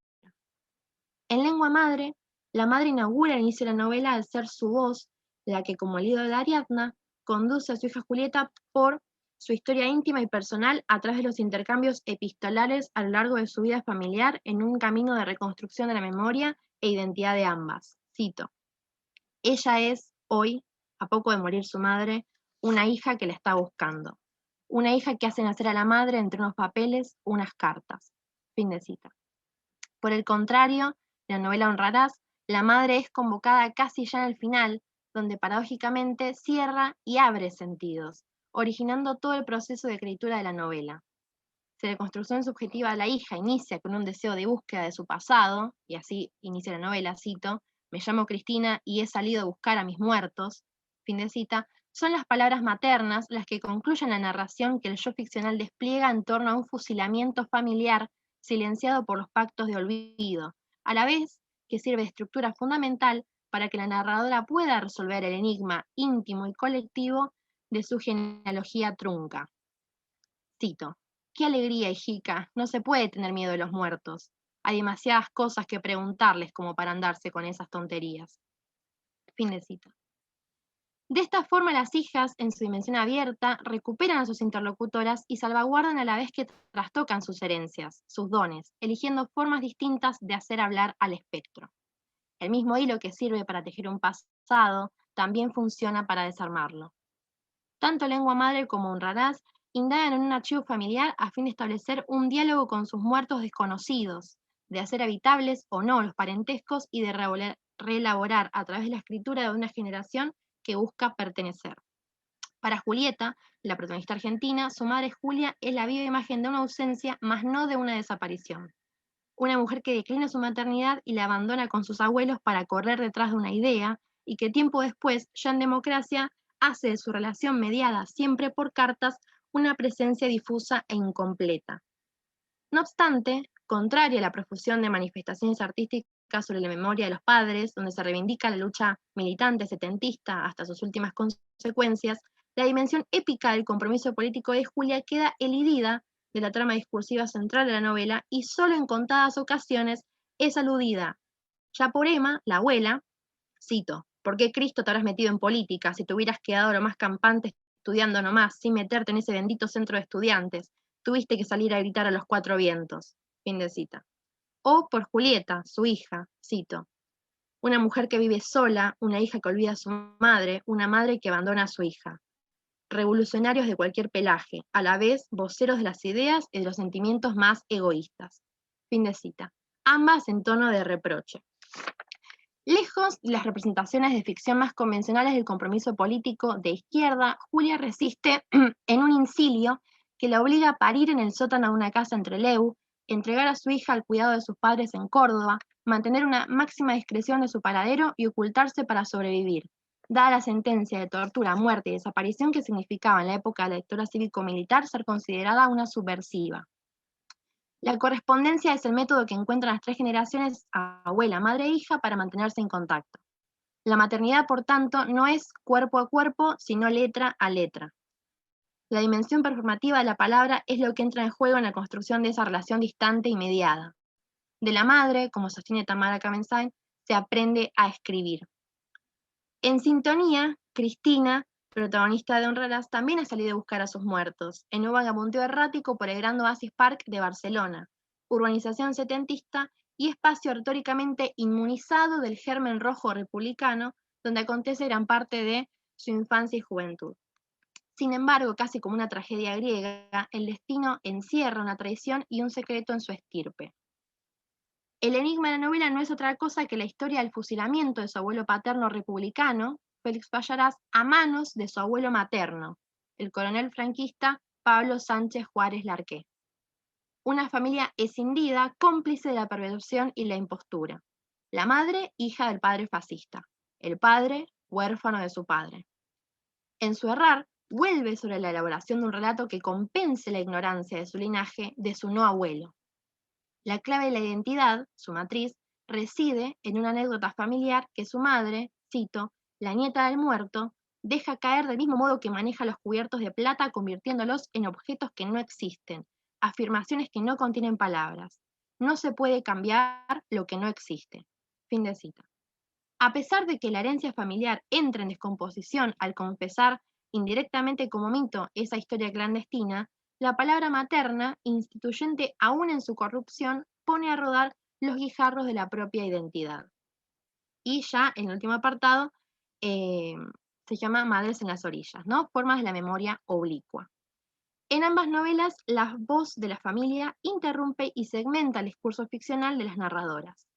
En lengua madre, la madre inaugura el inicio de la novela al ser su voz, la que como el ídolo de Ariadna, conduce a su hija Julieta por su historia íntima y personal a través de los intercambios epistolares a lo largo de su vida familiar en un camino de reconstrucción de la memoria e identidad de ambas. Cito, ella es, hoy, a poco de morir su madre, una hija que la está buscando, una hija que hace nacer a la madre entre unos papeles, unas cartas. Fin de cita. Por el contrario, en la novela Honrarás, la madre es convocada casi ya en el final, donde paradójicamente cierra y abre sentidos, originando todo el proceso de escritura de la novela. Si la construcción subjetiva de la hija inicia con un deseo de búsqueda de su pasado, y así inicia la novela, cito, me llamo Cristina y he salido a buscar a mis muertos, fin de cita, son las palabras maternas las que concluyen la narración que el yo ficcional despliega en torno a un fusilamiento familiar silenciado por los pactos de olvido, a la vez que sirve de estructura fundamental para que la narradora pueda resolver el enigma íntimo y colectivo de su genealogía trunca. Cito, qué alegría, hijica, no se puede tener miedo de los muertos. Hay demasiadas cosas que preguntarles como para andarse con esas tonterías. Fin de cita. De esta forma, las hijas, en su dimensión abierta, recuperan a sus interlocutoras y salvaguardan a la vez que trastocan sus herencias, sus dones, eligiendo formas distintas de hacer hablar al espectro. El mismo hilo que sirve para tejer un pasado también funciona para desarmarlo. Tanto Lengua Madre como Honrarás indagan en un archivo familiar a fin de establecer un diálogo con sus muertos desconocidos, de hacer habitables o no los parentescos y de reelaborar a través de la escritura de una generación que busca pertenecer. Para Julieta, la protagonista argentina, su madre Julia es la viva imagen de una ausencia, más no de una desaparición. Una mujer que declina su maternidad y la abandona con sus abuelos para correr detrás de una idea, y que tiempo después, ya en democracia, hace de su relación mediada siempre por cartas una presencia difusa e incompleta. No obstante, contraria a la profusión de manifestaciones artísticas sobre la memoria de los padres, donde se reivindica la lucha militante setentista hasta sus últimas consecuencias, la dimensión épica del compromiso político de Julia queda elidida de la trama discursiva central de la novela y solo en contadas ocasiones es aludida, ya por Emma, la abuela, cito, ¿por qué Cristo te habrás metido en política si te hubieras quedado lo más campante estudiando nomás, sin meterte en ese bendito centro de estudiantes? Tuviste que salir a gritar a los cuatro vientos. Fin de cita. O por Julieta, su hija, cito, una mujer que vive sola, una hija que olvida a su madre, una madre que abandona a su hija. Revolucionarios de cualquier pelaje, a la vez voceros de las ideas y de los sentimientos más egoístas. Fin de cita. Ambas en tono de reproche. Lejos de las representaciones de ficción más convencionales del compromiso político de izquierda, Julia resiste en un incilio que la obliga a parir en el sótano de una casa en Trelew, entregar a su hija al cuidado de sus padres en Córdoba, mantener una máxima discreción de su paradero y ocultarse para sobrevivir, dada la sentencia de tortura, muerte y desaparición que significaba en la época de la dictadura cívico-militar ser considerada una subversiva. La correspondencia es el método que encuentran las tres generaciones, abuela, madre e hija, para mantenerse en contacto. La maternidad, por tanto, no es cuerpo a cuerpo, sino letra a letra. La dimensión performativa de la palabra es lo que entra en juego en la construcción de esa relación distante y mediada. De la madre, como sostiene Tamara Kamensain, se aprende a escribir. En sintonía, Cristina, protagonista de Honrarás, también ha salido a buscar a sus muertos, en un vagabundeo errático por el Gran Oasis Park de Barcelona, urbanización setentista y espacio retóricamente inmunizado del germen rojo republicano, donde acontece gran parte de su infancia y juventud. Sin embargo, casi como una tragedia griega, el destino encierra una traición y un secreto en su estirpe. El enigma de la novela no es otra cosa que la historia del fusilamiento de su abuelo paterno republicano, Félix Fallarás, a manos de su abuelo materno, el coronel franquista Pablo Sánchez Juárez Larqué. Una familia escindida, cómplice de la perversión y la impostura. La madre, hija del padre fascista. El padre, huérfano de su padre. En su errar, vuelve sobre la elaboración de un relato que compense la ignorancia de su linaje de su no abuelo. La clave de la identidad, su matriz, reside en una anécdota familiar que su madre, cito, la nieta del muerto, deja caer del mismo modo que maneja los cubiertos de plata convirtiéndolos en objetos que no existen, afirmaciones que no contienen palabras. No se puede cambiar lo que no existe. Fin de cita. A pesar de que la herencia familiar entra en descomposición al confesar indirectamente como mito esa historia clandestina, la palabra materna, instituyente aún en su corrupción, pone a rodar los guijarros de la propia identidad. Y ya en el último apartado se llama Madres en las orillas, ¿no? Formas de la memoria oblicua. En ambas novelas, la voz de la familia interrumpe y segmenta el discurso ficcional de las narradoras.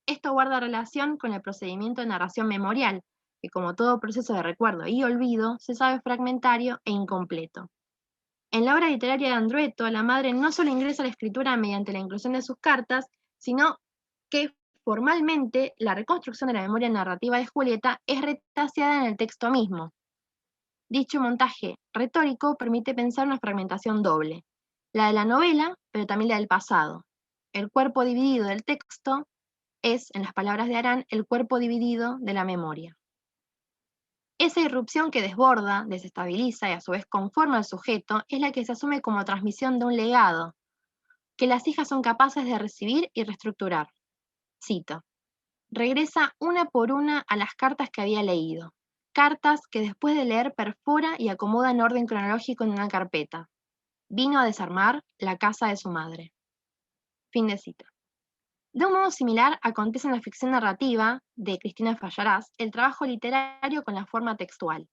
Esto guarda relación con el procedimiento de narración memorial, que como todo proceso de recuerdo y olvido, se sabe fragmentario e incompleto. En la obra literaria de Andrueto, la madre no solo ingresa a la escritura mediante la inclusión de sus cartas, sino que formalmente la reconstrucción de la memoria narrativa de Julieta es retaseada en el texto mismo. Dicho montaje retórico permite pensar una fragmentación doble, la de la novela, pero también la del pasado. El cuerpo dividido del texto es, en las palabras de Arán, el cuerpo dividido de la memoria. Esa irrupción que desborda, desestabiliza y a su vez conforma al sujeto es la que se asume como transmisión de un legado, que las hijas son capaces de recibir y reestructurar. Cito: regresa una por una a las cartas que había leído, cartas que después de leer perfora y acomoda en orden cronológico en una carpeta. Vino a desarmar la casa de su madre. Fin de cita. De un modo similar, acontece en la ficción narrativa de Cristina Fallarás el trabajo literario con la forma textual.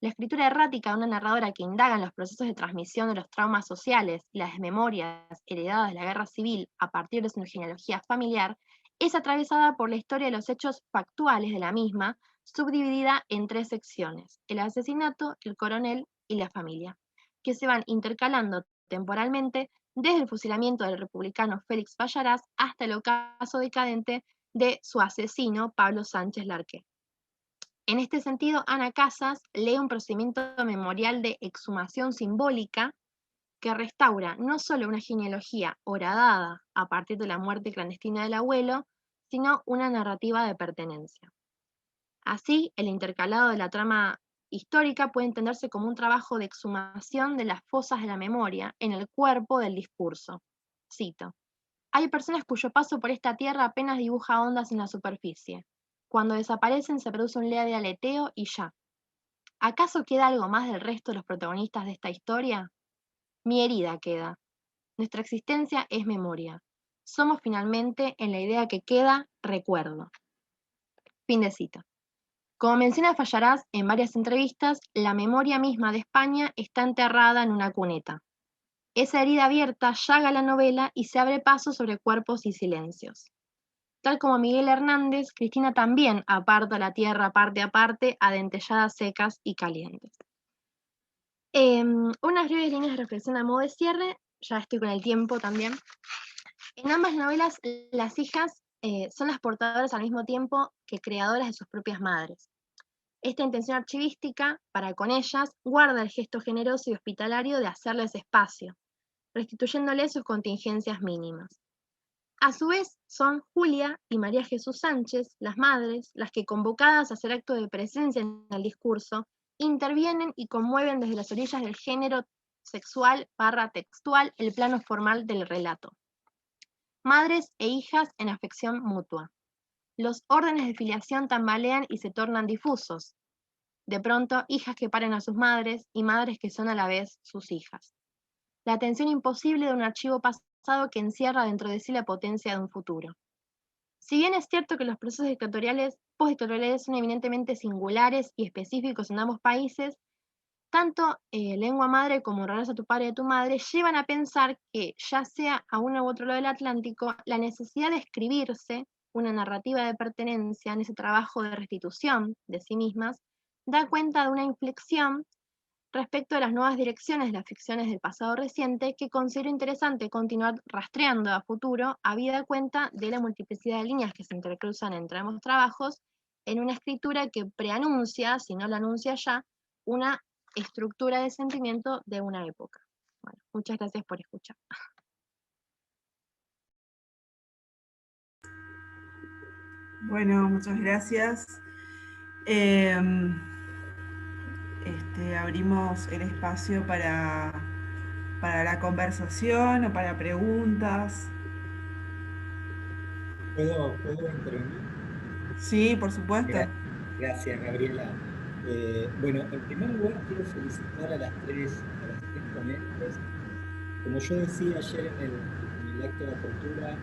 La escritura errática de una narradora que indaga en los procesos de transmisión de los traumas sociales y las memorias heredadas de la guerra civil a partir de su genealogía familiar es atravesada por la historia de los hechos factuales de la misma, subdividida en 3 secciones: el asesinato, el coronel y la familia, que se van intercalando temporalmente desde el fusilamiento del republicano Félix Fallarás hasta el ocaso decadente de su asesino Pablo Sánchez Larqué. En este sentido, Ana Casas lee un procedimiento memorial de exhumación simbólica que restaura no solo una genealogía horadada a partir de la muerte clandestina del abuelo, sino una narrativa de pertenencia. Así, el intercalado de la trama histórica puede entenderse como un trabajo de exhumación de las fosas de la memoria en el cuerpo del discurso. Cito: hay personas cuyo paso por esta tierra apenas dibuja ondas en la superficie. Cuando desaparecen se produce un leve aleteo y ya. ¿Acaso queda algo más del resto de los protagonistas de esta historia? Mi herida queda. Nuestra existencia es memoria. Somos finalmente, en la idea que queda, recuerdo. Fin de cita. Como menciona Fallarás en varias entrevistas, la memoria misma de España está enterrada en una cuneta. Esa herida abierta llaga la novela y se abre paso sobre cuerpos y silencios. Tal como Miguel Hernández, Cristina también aparta la tierra parte a parte a dentelladas secas y calientes. Unas breves líneas de reflexión a modo de cierre, ya estoy con el tiempo también. En ambas novelas, las hijas son las portadoras al mismo tiempo que creadoras de sus propias madres. Esta intención archivística, para con ellas, guarda el gesto generoso y hospitalario de hacerles espacio, restituyéndoles sus contingencias mínimas. A su vez, son Julia y María Jesús Sánchez, las madres, las que, convocadas a hacer acto de presencia en el discurso, intervienen y conmueven desde las orillas del género sexual / textual el plano formal del relato. Madres e hijas en afección mutua. Los órdenes de filiación tambalean y se tornan difusos. De pronto, hijas que paren a sus madres y madres que son a la vez sus hijas. La tensión imposible de un archivo pasado que encierra dentro de sí la potencia de un futuro. Si bien es cierto que los procesos postdictatoriales son eminentemente singulares y específicos en ambos países, tanto Lengua Madre como Regresa a tu padre y a tu madre llevan a pensar que, ya sea a uno u otro lado del Atlántico, la necesidad de escribirse una narrativa de pertenencia en ese trabajo de restitución de sí mismas da cuenta de una inflexión respecto de las nuevas direcciones de las ficciones del pasado reciente que considero interesante continuar rastreando a futuro, habida cuenta de la multiplicidad de líneas que se intercruzan entre ambos trabajos en una escritura que preanuncia, si no la anuncia ya, una estructura de sentimiento de una época. Bueno, muchas gracias por escuchar. Bueno, muchas gracias. Abrimos el espacio para la conversación o para preguntas. ¿Puedo intervenir? Sí, por supuesto. Gracias, Gabriela. Bueno, en primer lugar quiero felicitar a las tres ponentes. Como yo decía ayer en el acto de apertura,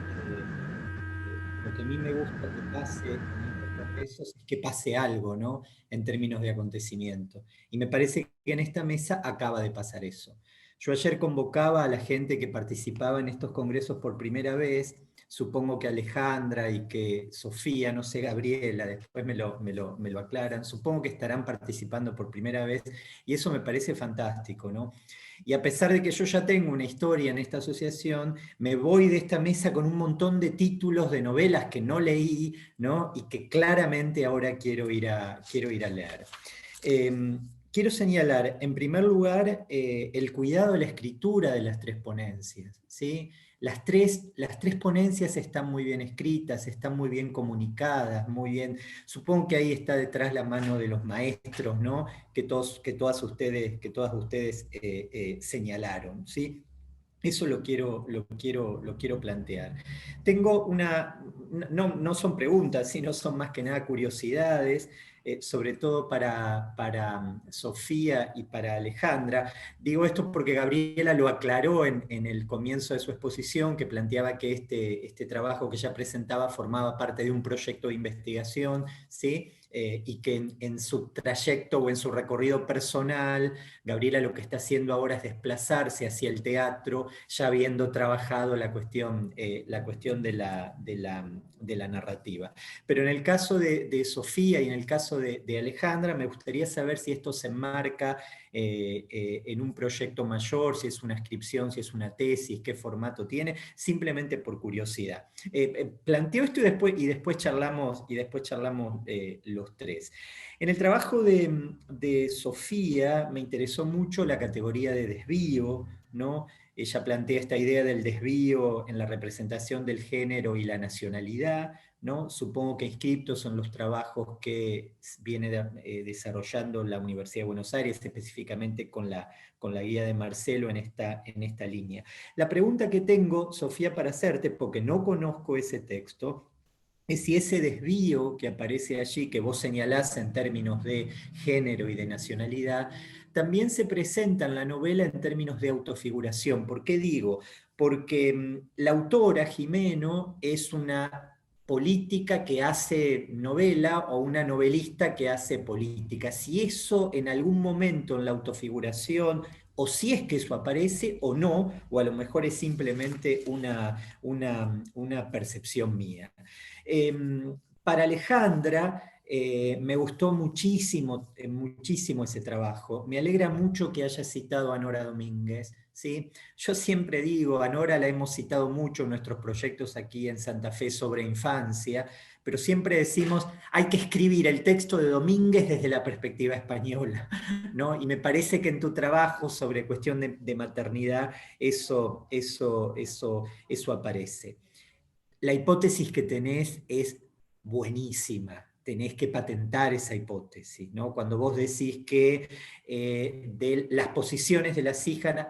lo que a mí me gusta que pase en estos procesos es que pase algo, ¿no? En términos de acontecimiento. Y me parece que en esta mesa acaba de pasar eso. Yo ayer convocaba a la gente que participaba en estos congresos por primera vez, supongo que Alejandra y que Sofía, no sé, Gabriela, después me lo aclaran, supongo que estarán participando por primera vez, y eso me parece fantástico, ¿no? Y a pesar de que yo ya tengo una historia en esta asociación, me voy de esta mesa con un montón de títulos de novelas que no leí, ¿no? Y que claramente ahora quiero ir a leer. Quiero señalar, en primer lugar, el cuidado de la escritura de las tres ponencias, ¿sí? Las tres ponencias están muy bien escritas, están muy bien comunicadas, muy bien. Supongo que ahí está detrás la mano de los maestros, ¿no? Que todas ustedes señalaron, ¿sí? Eso lo quiero plantear. Tengo no son preguntas, sino son más que nada curiosidades, sobre todo para Sofía y para Alejandra. Digo esto porque Gabriela lo aclaró en el comienzo de su exposición, que planteaba que este trabajo que ella presentaba formaba parte de un proyecto de investigación, ¿sí? Y que en su trayecto o en su recorrido personal, Gabriela lo que está haciendo ahora es desplazarse hacia el teatro, ya habiendo trabajado la cuestión de la narrativa. Pero en el caso de Sofía y en el caso de Alejandra, me gustaría saber si esto se enmarca en un proyecto mayor, si es una inscripción, si es una tesis, qué formato tiene, simplemente por curiosidad. Planteo esto y después charlamos los tres. En el trabajo de Sofía me interesó mucho la categoría de desvío, ¿no? Ella plantea esta idea del desvío en la representación del género y la nacionalidad, ¿no? Supongo que inscriptos son los trabajos que viene desarrollando la Universidad de Buenos Aires, específicamente con la guía de Marcelo en esta línea. La pregunta que tengo, Sofía, para hacerte, porque no conozco ese texto, es si ese desvío que aparece allí, que vos señalás en términos de género y de nacionalidad, también se presenta en la novela en términos de autofiguración. ¿Por qué digo? Porque la autora, Gimeno, es una política que hace novela o una novelista que hace política. Si eso en algún momento en la autofiguración, o si es que eso aparece o no, o a lo mejor es simplemente una percepción mía. Para Alejandra, me gustó muchísimo ese trabajo. Me alegra mucho que haya citado a Nora Domínguez, ¿sí? Yo siempre digo, a Nora la hemos citado mucho en nuestros proyectos aquí en Santa Fe sobre infancia, pero siempre decimos, hay que escribir el texto de Domínguez desde la perspectiva española, ¿no? Y me parece que en tu trabajo sobre cuestión de maternidad eso aparece. La hipótesis que tenés es buenísima, tenés que patentar esa hipótesis, ¿no? Cuando vos decís que de las posiciones de las hijas,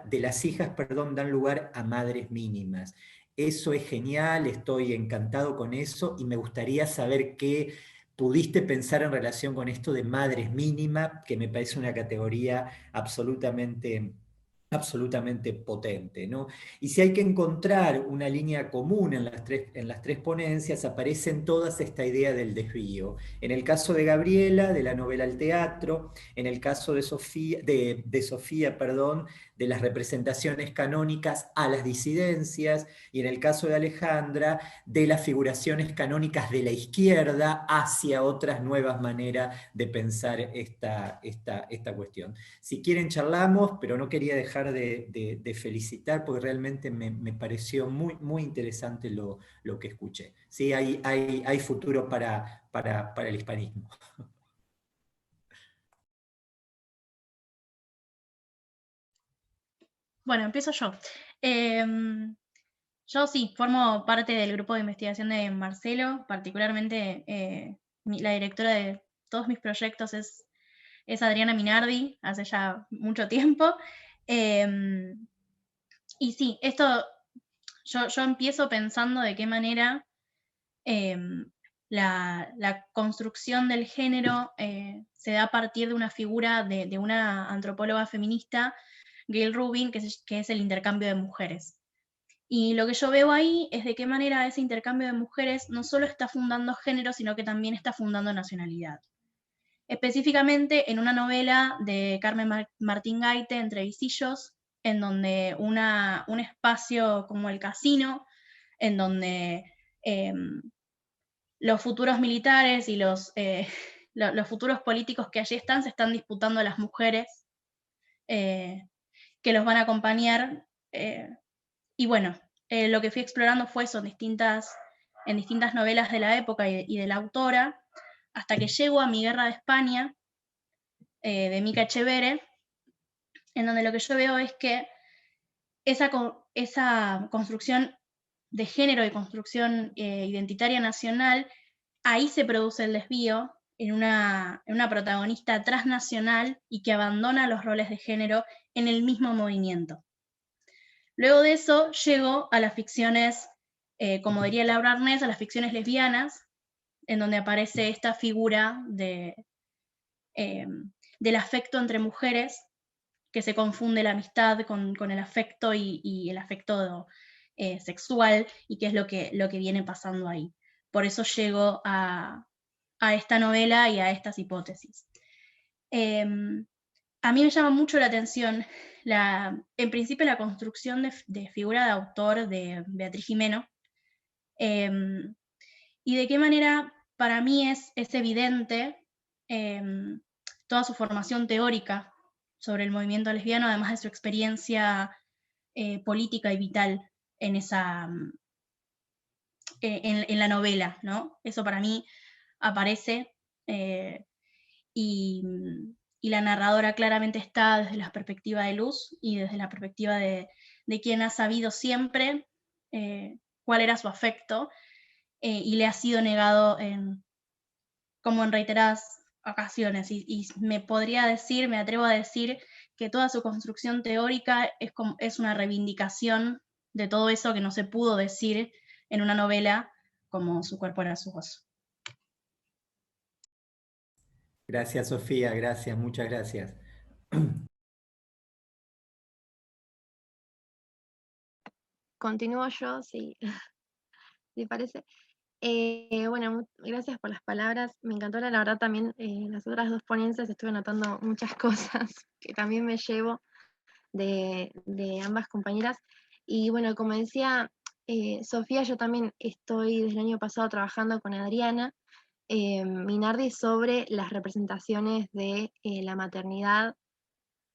dan lugar a madres mínimas. Eso es genial, estoy encantado con eso y me gustaría saber qué pudiste pensar en relación con esto de madres mínimas, que me parece una categoría absolutamente potente, ¿no? Y si hay que encontrar una línea común en las tres ponencias, aparecen todas esta idea del desvío. En el caso de Gabriela, de la novela al teatro, en el caso de Sofía, de las representaciones canónicas a las disidencias, y en el caso de Alejandra, de las figuraciones canónicas de la izquierda hacia otras nuevas maneras de pensar esta cuestión. Si quieren charlamos, pero no quería dejar de felicitar porque realmente me pareció muy, muy interesante lo que escuché. Sí, hay futuro para el hispanismo. Bueno, empiezo yo. Yo sí, formo parte del grupo de investigación de Marcelo, particularmente la directora de todos mis proyectos es Adriana Minardi, hace ya mucho tiempo. Y sí, esto yo empiezo pensando de qué manera la construcción del género se da a partir de una figura de una antropóloga feminista, Gail Rubin, que es el intercambio de mujeres. Y lo que yo veo ahí es de qué manera ese intercambio de mujeres no solo está fundando género, sino que también está fundando nacionalidad. Específicamente en una novela de Carmen Martín Gaite, Entre visillos, en donde un espacio como el casino, en donde los futuros militares y los futuros políticos que allí están se están disputando a las mujeres que los van a acompañar. Y bueno, lo que fui explorando fue eso en distintas novelas de la época y de la autora, hasta que llego a Mi Guerra de España, de Mica Echevere, en donde lo que yo veo es que esa construcción de género y construcción identitaria nacional, ahí se produce el desvío en una protagonista transnacional y que abandona los roles de género en el mismo movimiento. Luego de eso llego a las ficciones, como diría Laura Arnés, a las ficciones lesbianas, en donde aparece esta figura del afecto entre mujeres, que se confunde la amistad con el afecto y el afecto sexual, y qué es lo que viene pasando ahí. Por eso llego a esta novela y a estas hipótesis. A mí me llama mucho la atención, en principio, la construcción de figura de autor de Beatriz Gimeno, y de qué manera para mí es evidente toda su formación teórica sobre el movimiento lesbiano, además de su experiencia política y vital en la novela, ¿no? Eso para mí aparece, y la narradora claramente está desde la perspectiva de Luz y desde la perspectiva de quien ha sabido siempre cuál era su afecto, y le ha sido negado como en reiteradas ocasiones, y me atrevo a decir que toda su construcción teórica es una reivindicación de todo eso que no se pudo decir en una novela como Su cuerpo era su voz. Gracias, Sofía, gracias, muchas gracias. Continúo yo, sí, ¿te parece? Bueno, gracias por las palabras. Me encantó, la verdad, también las otras dos ponencias estuve notando muchas cosas que también me llevo de ambas compañeras. Y bueno, como decía Sofía, yo también estoy desde el año pasado trabajando con Adriana Minardi sobre las representaciones de la maternidad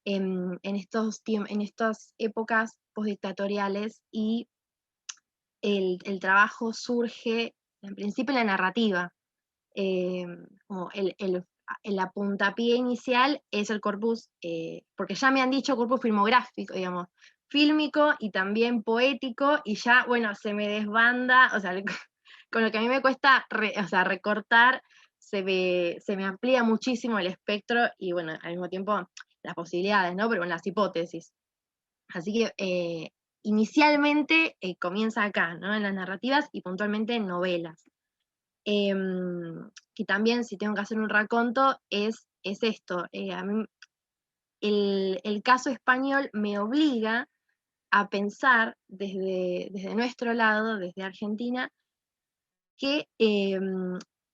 en estas épocas postdictatoriales, y el trabajo surge en principio en la narrativa. Como el puntapié inicial es el corpus, porque ya me han dicho corpus filmográfico, digamos, fílmico y también poético, y ya, bueno, se me desbanda, o sea, con lo que a mí me cuesta recortar, se me amplía muchísimo el espectro y, bueno, al mismo tiempo las posibilidades, ¿no? Pero bueno, las hipótesis. Así que inicialmente comienza acá, ¿no? En las narrativas y puntualmente en novelas. Que también, si tengo que hacer un raconto, es esto. A mí, el caso español me obliga a pensar desde nuestro lado, desde Argentina, que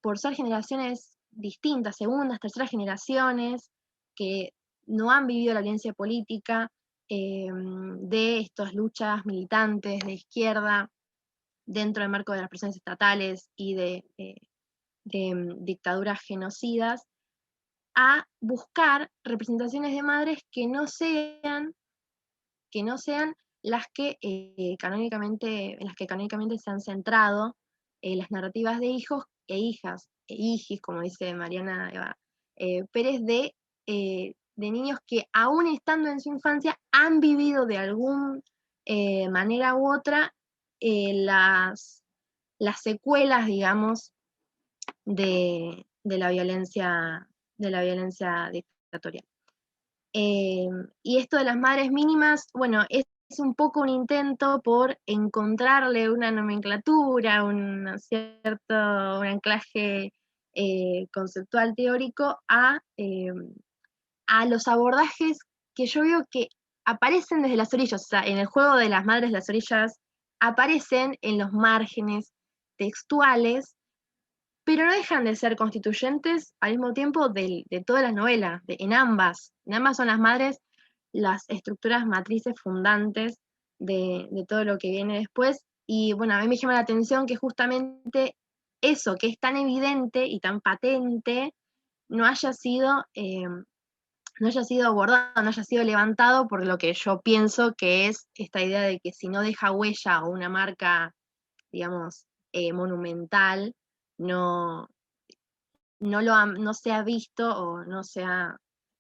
por ser generaciones distintas, segundas, terceras generaciones, que no han vivido la violencia política, de estas luchas militantes de izquierda dentro del marco de las presiones estatales y de dictaduras genocidas, a buscar representaciones de madres que no sean las que canónicamente se han centrado las narrativas de hijos e hijas, e hijis, como dice Mariana Eva Pérez, de niños que aún estando en su infancia han vivido de alguna manera u otra las secuelas, digamos, de la violencia dictatorial. Y esto de las madres mínimas, bueno, es un poco un intento por encontrarle una nomenclatura, un anclaje conceptual teórico a los abordajes que yo veo que aparecen desde las orillas. O sea, en el juego de las madres de las orillas aparecen en los márgenes textuales, pero no dejan de ser constituyentes al mismo tiempo de todas las novelas. En ambas son las madres las estructuras matrices fundantes de todo lo que viene después. Y bueno, a mí me llama la atención que justamente eso, que es tan evidente y tan patente, no haya sido abordado, no haya sido levantado por lo que yo pienso que es esta idea de que si no deja huella o una marca, digamos, monumental, no, no se ha visto o no se ha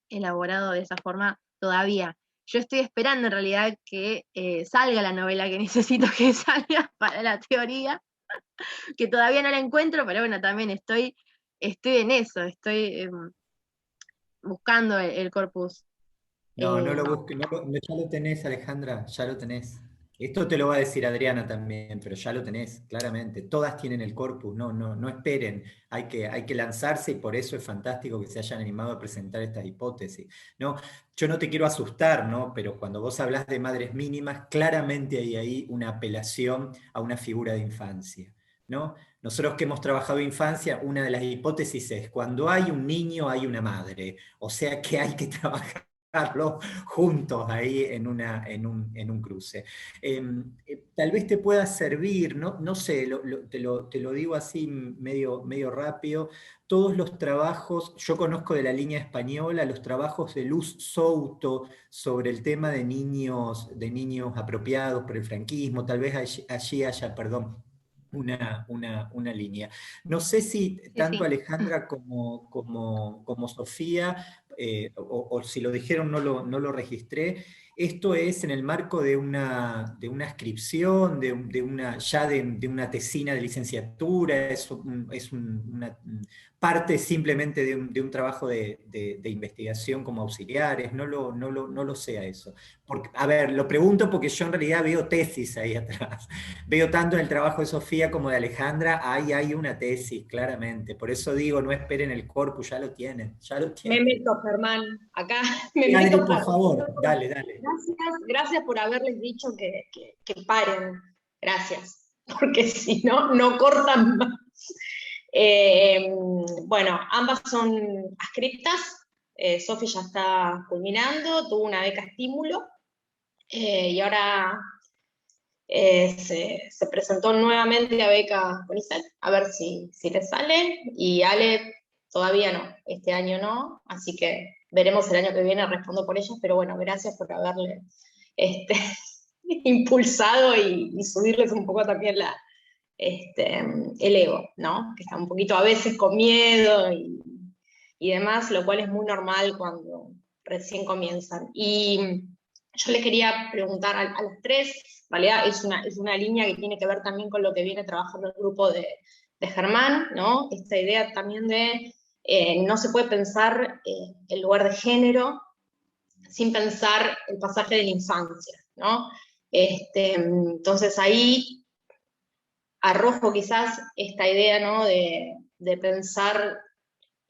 elaborado de esa forma todavía. Yo estoy esperando en realidad que salga la novela que necesito que salga para la teoría, que todavía no la encuentro, pero bueno, también estoy en eso, estoy buscando el corpus. No, no lo busques, ya lo tenés, Alejandra, ya lo tenés. Esto te lo va a decir Adriana también, pero ya lo tenés, claramente. Todas tienen el corpus, no esperen. Hay que lanzarse y por eso es fantástico que se hayan animado a presentar estas hipótesis. No, yo no te quiero asustar, ¿no? Pero cuando vos hablas de madres mínimas, claramente hay ahí una apelación a una figura de infancia, ¿no? Nosotros que hemos trabajado infancia, una de las hipótesis es, cuando hay un niño hay una madre, o sea que hay que trabajar juntos ahí en un cruce. Tal vez te pueda servir, no sé, te lo digo así medio rápido, todos los trabajos, yo conozco de la línea española, los trabajos de Luz Souto sobre el tema de niños apropiados por el franquismo, tal vez allí haya, perdón, una línea. No sé si tanto Sí. Alejandra como Sofía, o si lo dijeron no lo registré, esto es en el marco de una inscripción, de una tesina de licenciatura, es una parte simplemente de un trabajo de investigación como auxiliares, no lo sé a eso. Porque, a ver, lo pregunto porque yo en realidad veo tesis ahí atrás. Veo tanto en el trabajo de Sofía como de Alejandra, ahí hay una tesis, claramente. Por eso digo, no esperen el corpus, ya lo tienen, ya lo Me tienen. meto, Germán, acá me Sí, Adri, meto. por favor, dale. Gracias por haberles dicho que paren. Gracias, porque si no, no cortan más. Bueno, ambas son adscriptas. Sofi ya está culminando, tuvo una beca estímulo y ahora se presentó nuevamente a beca CONICET, a ver si le sale, y Ale todavía no, este año no, así que veremos el año que viene, respondo por ellas, pero bueno, gracias por haberle impulsado y subirles un poco también el ego, ¿no? Que está un poquito a veces con miedo y demás, lo cual es muy normal cuando recién comienzan. Y yo les quería preguntar a las tres, en realidad es una línea que tiene que ver también con lo que viene trabajando el grupo de Germán, ¿no? Esta idea también de no se puede pensar el lugar de género sin pensar el pasaje de la infancia, ¿no? Entonces ahí arrojo quizás esta idea, ¿no? de pensar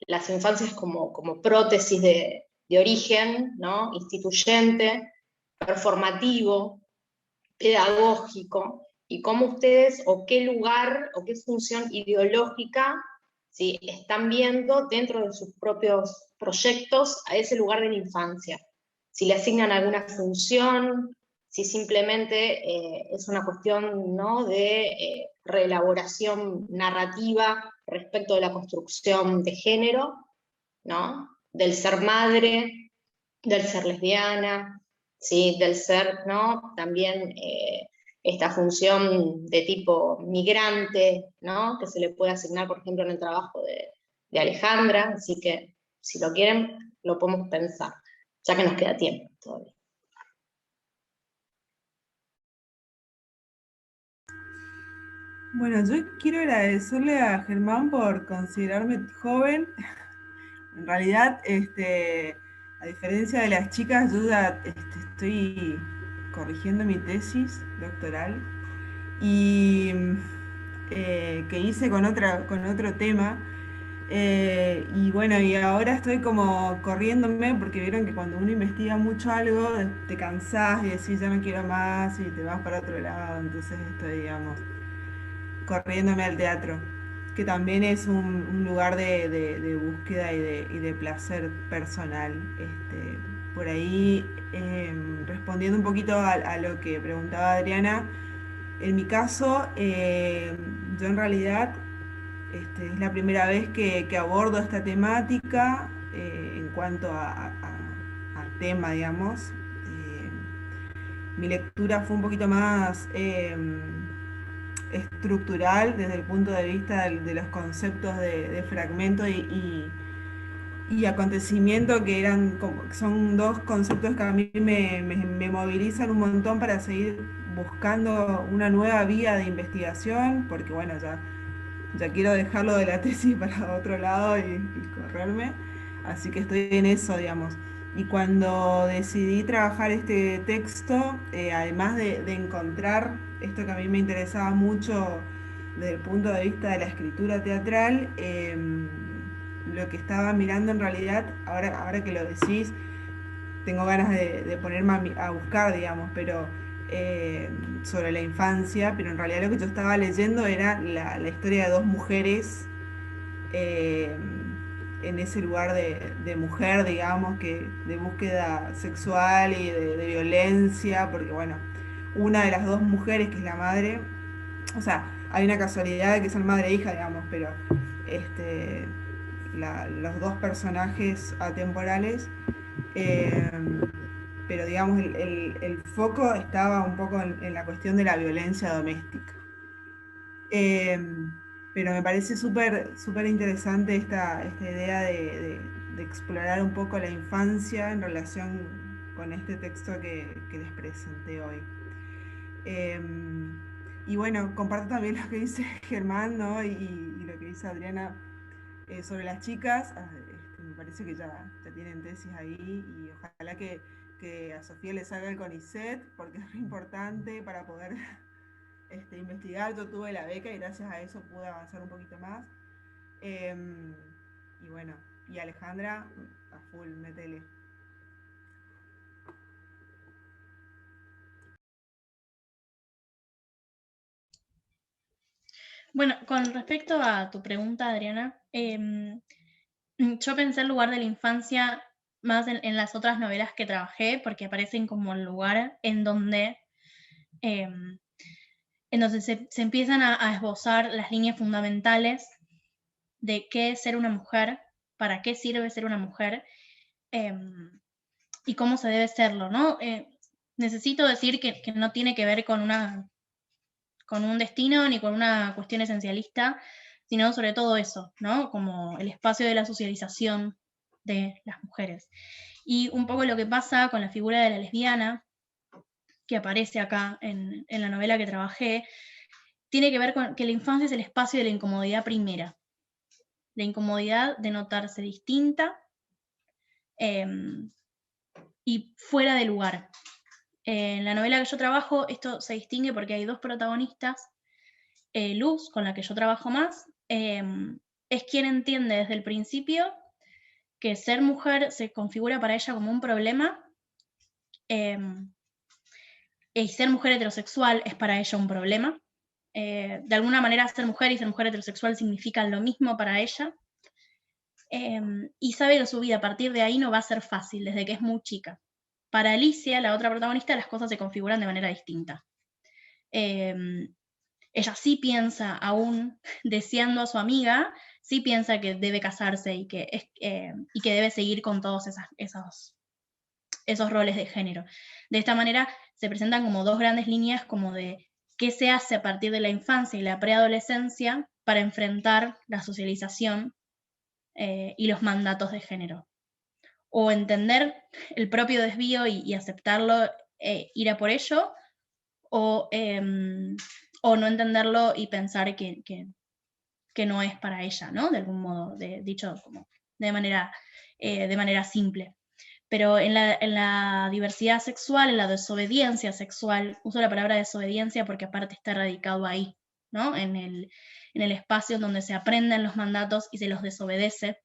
las infancias como prótesis de origen, ¿no? Instituyente, performativo, pedagógico, y cómo ustedes, o qué lugar, o qué función ideológica, ¿sí? están viendo dentro de sus propios proyectos a ese lugar de la infancia. Si le asignan alguna función, si simplemente es una cuestión, ¿no? de reelaboración narrativa respecto de la construcción de género, ¿no? Del ser madre, del ser lesbiana, ¿sí? Del ser, ¿no? También esta función de tipo migrante, ¿no? Que se le puede asignar, por ejemplo, en el trabajo de Alejandra, así que si lo quieren, lo podemos pensar, ya que nos queda tiempo todavía. Bueno, yo quiero agradecerle a Germán por considerarme joven. En realidad, a diferencia de las chicas, yo ya estoy corrigiendo mi tesis doctoral y que hice con otro tema. Y bueno, y ahora estoy como corriéndome porque vieron que cuando uno investiga mucho algo, te cansás y decís ya no quiero más y te vas para otro lado. Entonces estoy, digamos, corriéndome al teatro, que también es un lugar de búsqueda y de placer personal. por ahí, respondiendo un poquito a lo que preguntaba Adriana, en mi caso, yo en realidad es la primera vez que abordo esta temática en cuanto al tema, digamos. Mi lectura fue un poquito más estructural desde el punto de vista de los conceptos de fragmento y acontecimiento, que son dos conceptos que a mí me movilizan un montón para seguir buscando una nueva vía de investigación, porque bueno, ya quiero dejarlo de la tesis para otro lado y correrme, así que estoy en eso, digamos. Y cuando decidí trabajar este texto, además de encontrar esto que a mí me interesaba mucho desde el punto de vista de la escritura teatral, lo que estaba mirando en realidad, ahora que lo decís, tengo ganas de ponerme a buscar, digamos, pero sobre la infancia, pero en realidad lo que yo estaba leyendo era la historia de dos mujeres eh, en ese lugar de mujer, digamos, de búsqueda sexual y de violencia, porque bueno, una de las dos mujeres, que es la madre, o sea, hay una casualidad de que son madre e hija, digamos, pero este, los dos personajes atemporales, eh, pero digamos, el foco estaba un poco en la cuestión de la violencia doméstica. Eh, pero me parece súper interesante esta idea de explorar un poco la infancia en relación con este texto que les presenté hoy. Eh, y bueno, comparto también lo que dice Germán, ¿no? y lo que dice Adriana sobre las chicas. Me parece que ya tienen tesis ahí y ojalá que a Sofía le salga el CONICET, porque es muy importante para poder investigar. Yo tuve la beca y gracias a eso pude avanzar un poquito más. Eh, y bueno, y Alejandra, a full, metele. Bueno, con respecto a tu pregunta, Adriana, yo pensé el lugar de la infancia más en las otras novelas que trabajé, porque aparecen como el lugar en donde se empiezan a esbozar las líneas fundamentales de qué es ser una mujer, para qué sirve ser una mujer, y cómo se debe serlo, ¿no? Necesito decir que no tiene que ver con un destino ni con una cuestión esencialista, sino sobre todo eso, ¿no? Como el espacio de la socialización de las mujeres. Y un poco lo que pasa con la figura de la lesbiana, que aparece acá en la novela que trabajé, tiene que ver con que la infancia es el espacio de la incomodidad primera, la incomodidad de notarse distinta y fuera de lugar. En la novela que yo trabajo, esto se distingue porque hay dos protagonistas. Luz, con la que yo trabajo más, es quien entiende desde el principio que ser mujer se configura para ella como un problema, y ser mujer heterosexual es para ella un problema. De alguna manera, ser mujer y ser mujer heterosexual significan lo mismo para ella. Y sabe que su vida a partir de ahí no va a ser fácil, desde que es muy chica. Para Alicia, la otra protagonista, las cosas se configuran de manera distinta. Ella sí piensa, aún deseando a su amiga, sí piensa que debe casarse y que debe seguir con todos esos roles de género. De esta manera se presentan como dos grandes líneas como de qué se hace a partir de la infancia y la preadolescencia para enfrentar la socialización y los mandatos de género. O entender el propio desvío y aceptarlo, ir a por ello, o no entenderlo y pensar que no es para ella, ¿no? De algún modo, dicho como de manera simple. Pero en la diversidad sexual, en la desobediencia sexual, uso la palabra desobediencia porque aparte está radicado ahí, ¿no? En el espacio donde se aprenden los mandatos y se los desobedece.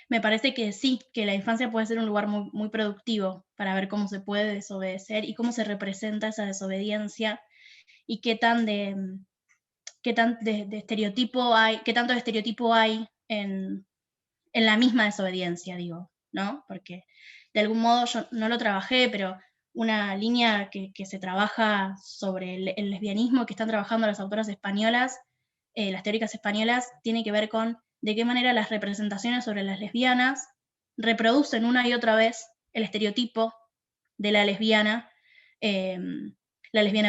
Me parece que sí, que la infancia puede ser un lugar muy, muy productivo para ver cómo se puede desobedecer y cómo se representa esa desobediencia y qué tanto de estereotipo hay en la misma desobediencia, digo, ¿no? Porque de algún modo yo no lo trabajé, pero una línea que se trabaja sobre el lesbianismo que están trabajando las autoras españolas, las teóricas españolas, tiene que ver con de qué manera las representaciones sobre las lesbianas reproducen una y otra vez el estereotipo de la lesbiana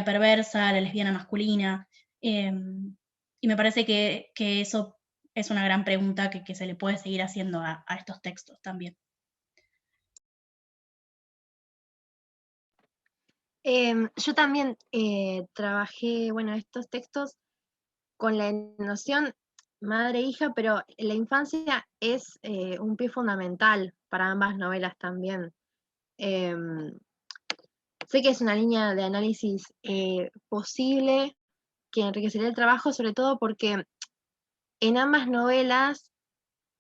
perversa, la lesbiana masculina, y me parece que eso es una gran pregunta que se le puede seguir haciendo a estos textos también. Yo también trabajé, bueno, estos textos con la noción madre-hija, pero la infancia es un pie fundamental para ambas novelas también. Sé que es una línea de análisis posible que enriquecería el trabajo, sobre todo porque en ambas novelas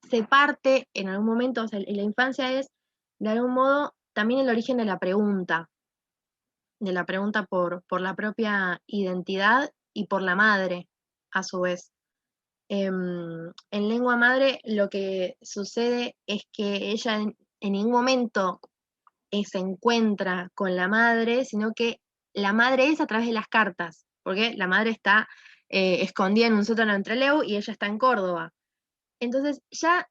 se parte en algún momento, o sea, en la infancia es de algún modo también el origen de la pregunta por la propia identidad y por la madre, a su vez. En lengua madre lo que sucede es que ella en ningún momento se encuentra con la madre, sino que la madre es a través de las cartas, porque la madre está escondida en un sótano en Trelew y ella está en Córdoba. Entonces ya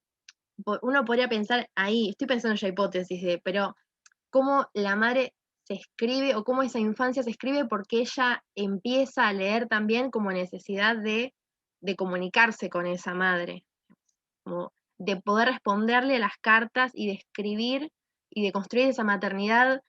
uno podría pensar ahí, estoy pensando ya hipótesis, pero cómo la madre se escribe o cómo esa infancia se escribe porque ella empieza a leer también como necesidad de comunicarse con esa madre, como de poder responderle a las cartas y de escribir y de construir esa maternidad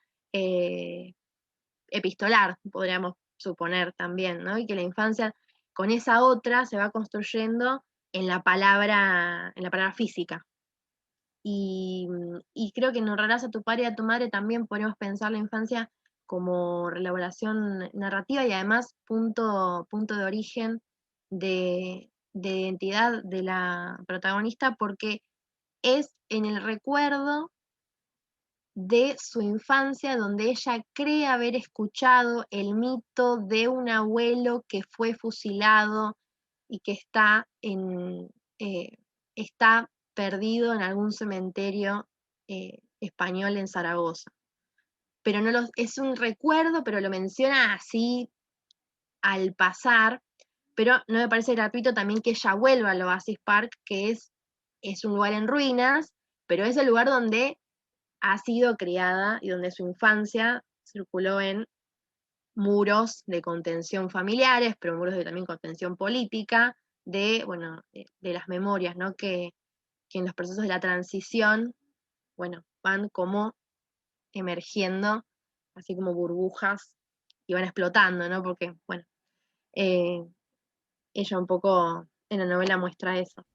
epistolar, podríamos suponer también, ¿no? Y que la infancia con esa otra se va construyendo en la palabra física. Y creo que en Honrarás a tu padre y a tu madre también podemos pensar la infancia como elaboración narrativa y además punto de origen de identidad de la protagonista, porque es en el recuerdo de su infancia donde ella cree haber escuchado el mito de un abuelo que fue fusilado y que está perdido en algún cementerio español en Zaragoza. Pero es un recuerdo, pero lo menciona así al pasar, pero no me parece gratuito también que ella vuelva al Oasis Park, que es un lugar en ruinas, pero es el lugar donde ha sido criada y donde su infancia circuló en muros de contención familiares, pero muros de también contención política, de las memorias, ¿no? Que en los procesos de la transición, van como emergiendo, así como burbujas, y van explotando, ¿no? Porque, ella un poco en la novela muestra eso.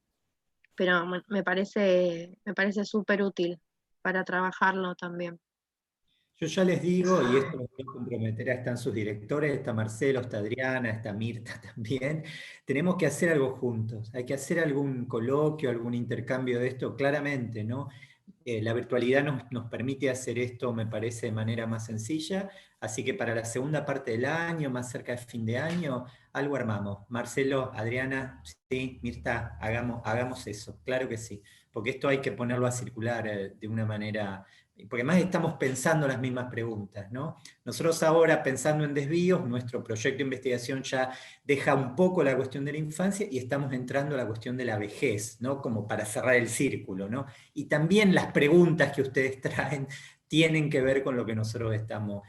Pero me parece súper útil para trabajarlo también. Yo ya les digo, y esto los voy a comprometer, están sus directores, está Marcelo, está Adriana, está Mirta también, tenemos que hacer algo juntos, hay que hacer algún coloquio, algún intercambio de esto, claramente, ¿no? La virtualidad nos permite hacer esto, me parece, de manera más sencilla, así que para la segunda parte del año, más cerca de fin de año, algo armamos. Marcelo, Adriana, sí, Mirta, hagamos eso, claro que sí, porque esto hay que ponerlo a circular de una manera, porque más estamos pensando las mismas preguntas, ¿no? Nosotros ahora, pensando en desvíos, nuestro proyecto de investigación ya deja un poco la cuestión de la infancia y estamos entrando a la cuestión de la vejez, ¿no? Como para cerrar el círculo, ¿no? Y también las preguntas que ustedes traen tienen que ver con lo que nosotros estamos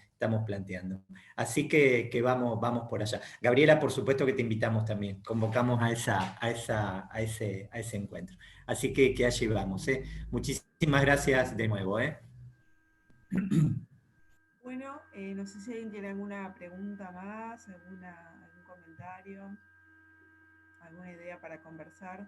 planteando. Así que vamos por allá. Gabriela, por supuesto que te invitamos también, convocamos a ese encuentro. Así que allí vamos. Muchísimas gracias de nuevo. Bueno, no sé si alguien tiene alguna pregunta más, algún comentario, alguna idea para conversar.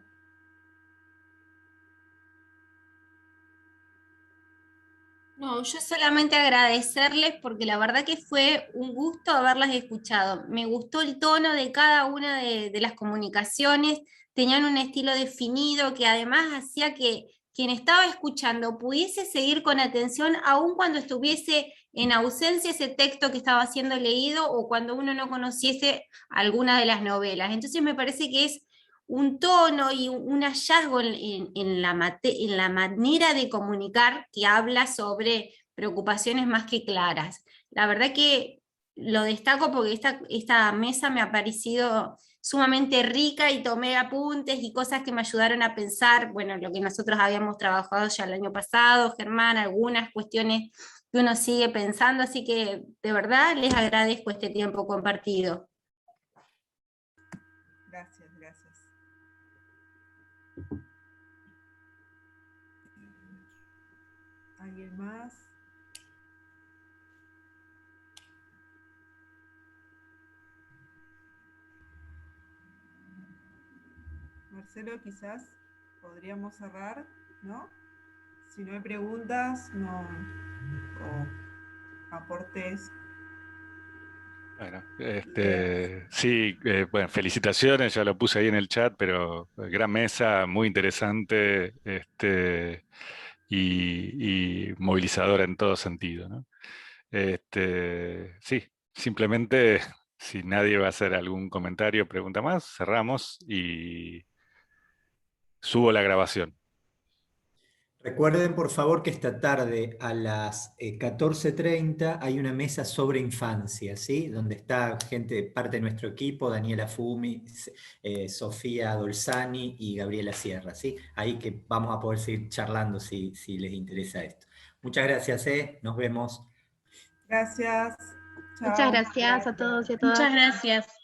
No, yo solamente agradecerles porque la verdad que fue un gusto haberlas escuchado. Me gustó el tono de cada una de las comunicaciones, tenían un estilo definido que además hacía que quien estaba escuchando pudiese seguir con atención aun cuando estuviese en ausencia ese texto que estaba siendo leído o cuando uno no conociese alguna de las novelas. Entonces me parece que es un tono y un hallazgo en la manera de comunicar que habla sobre preocupaciones más que claras. La verdad que lo destaco porque esta mesa me ha parecido sumamente rica y tomé apuntes y cosas que me ayudaron a pensar, bueno, lo que nosotros habíamos trabajado ya el año pasado, Germán, algunas cuestiones que uno sigue pensando, así que de verdad les agradezco este tiempo compartido. Gracias, gracias. ¿Alguien más? Marcelo, quizás podríamos cerrar, ¿no? Si no hay preguntas, no, o aportes. Bueno, sí, bueno, felicitaciones, ya lo puse ahí en el chat, pero gran mesa, muy interesante, y movilizadora en todo sentido, ¿no? Sí, simplemente, si nadie va a hacer algún comentario o pregunta más, cerramos y subo la grabación. Recuerden, por favor, que esta tarde a las 14:30 hay una mesa sobre infancia, ¿sí? Donde está gente, parte de nuestro equipo, Daniela Fumi, Sofía Dolzani y Gabriela Sierra, ¿sí? Ahí que vamos a poder seguir charlando si les interesa esto. Muchas gracias, nos vemos. Gracias. Muchas Chao. gracias a todos y a todas. Muchas gracias.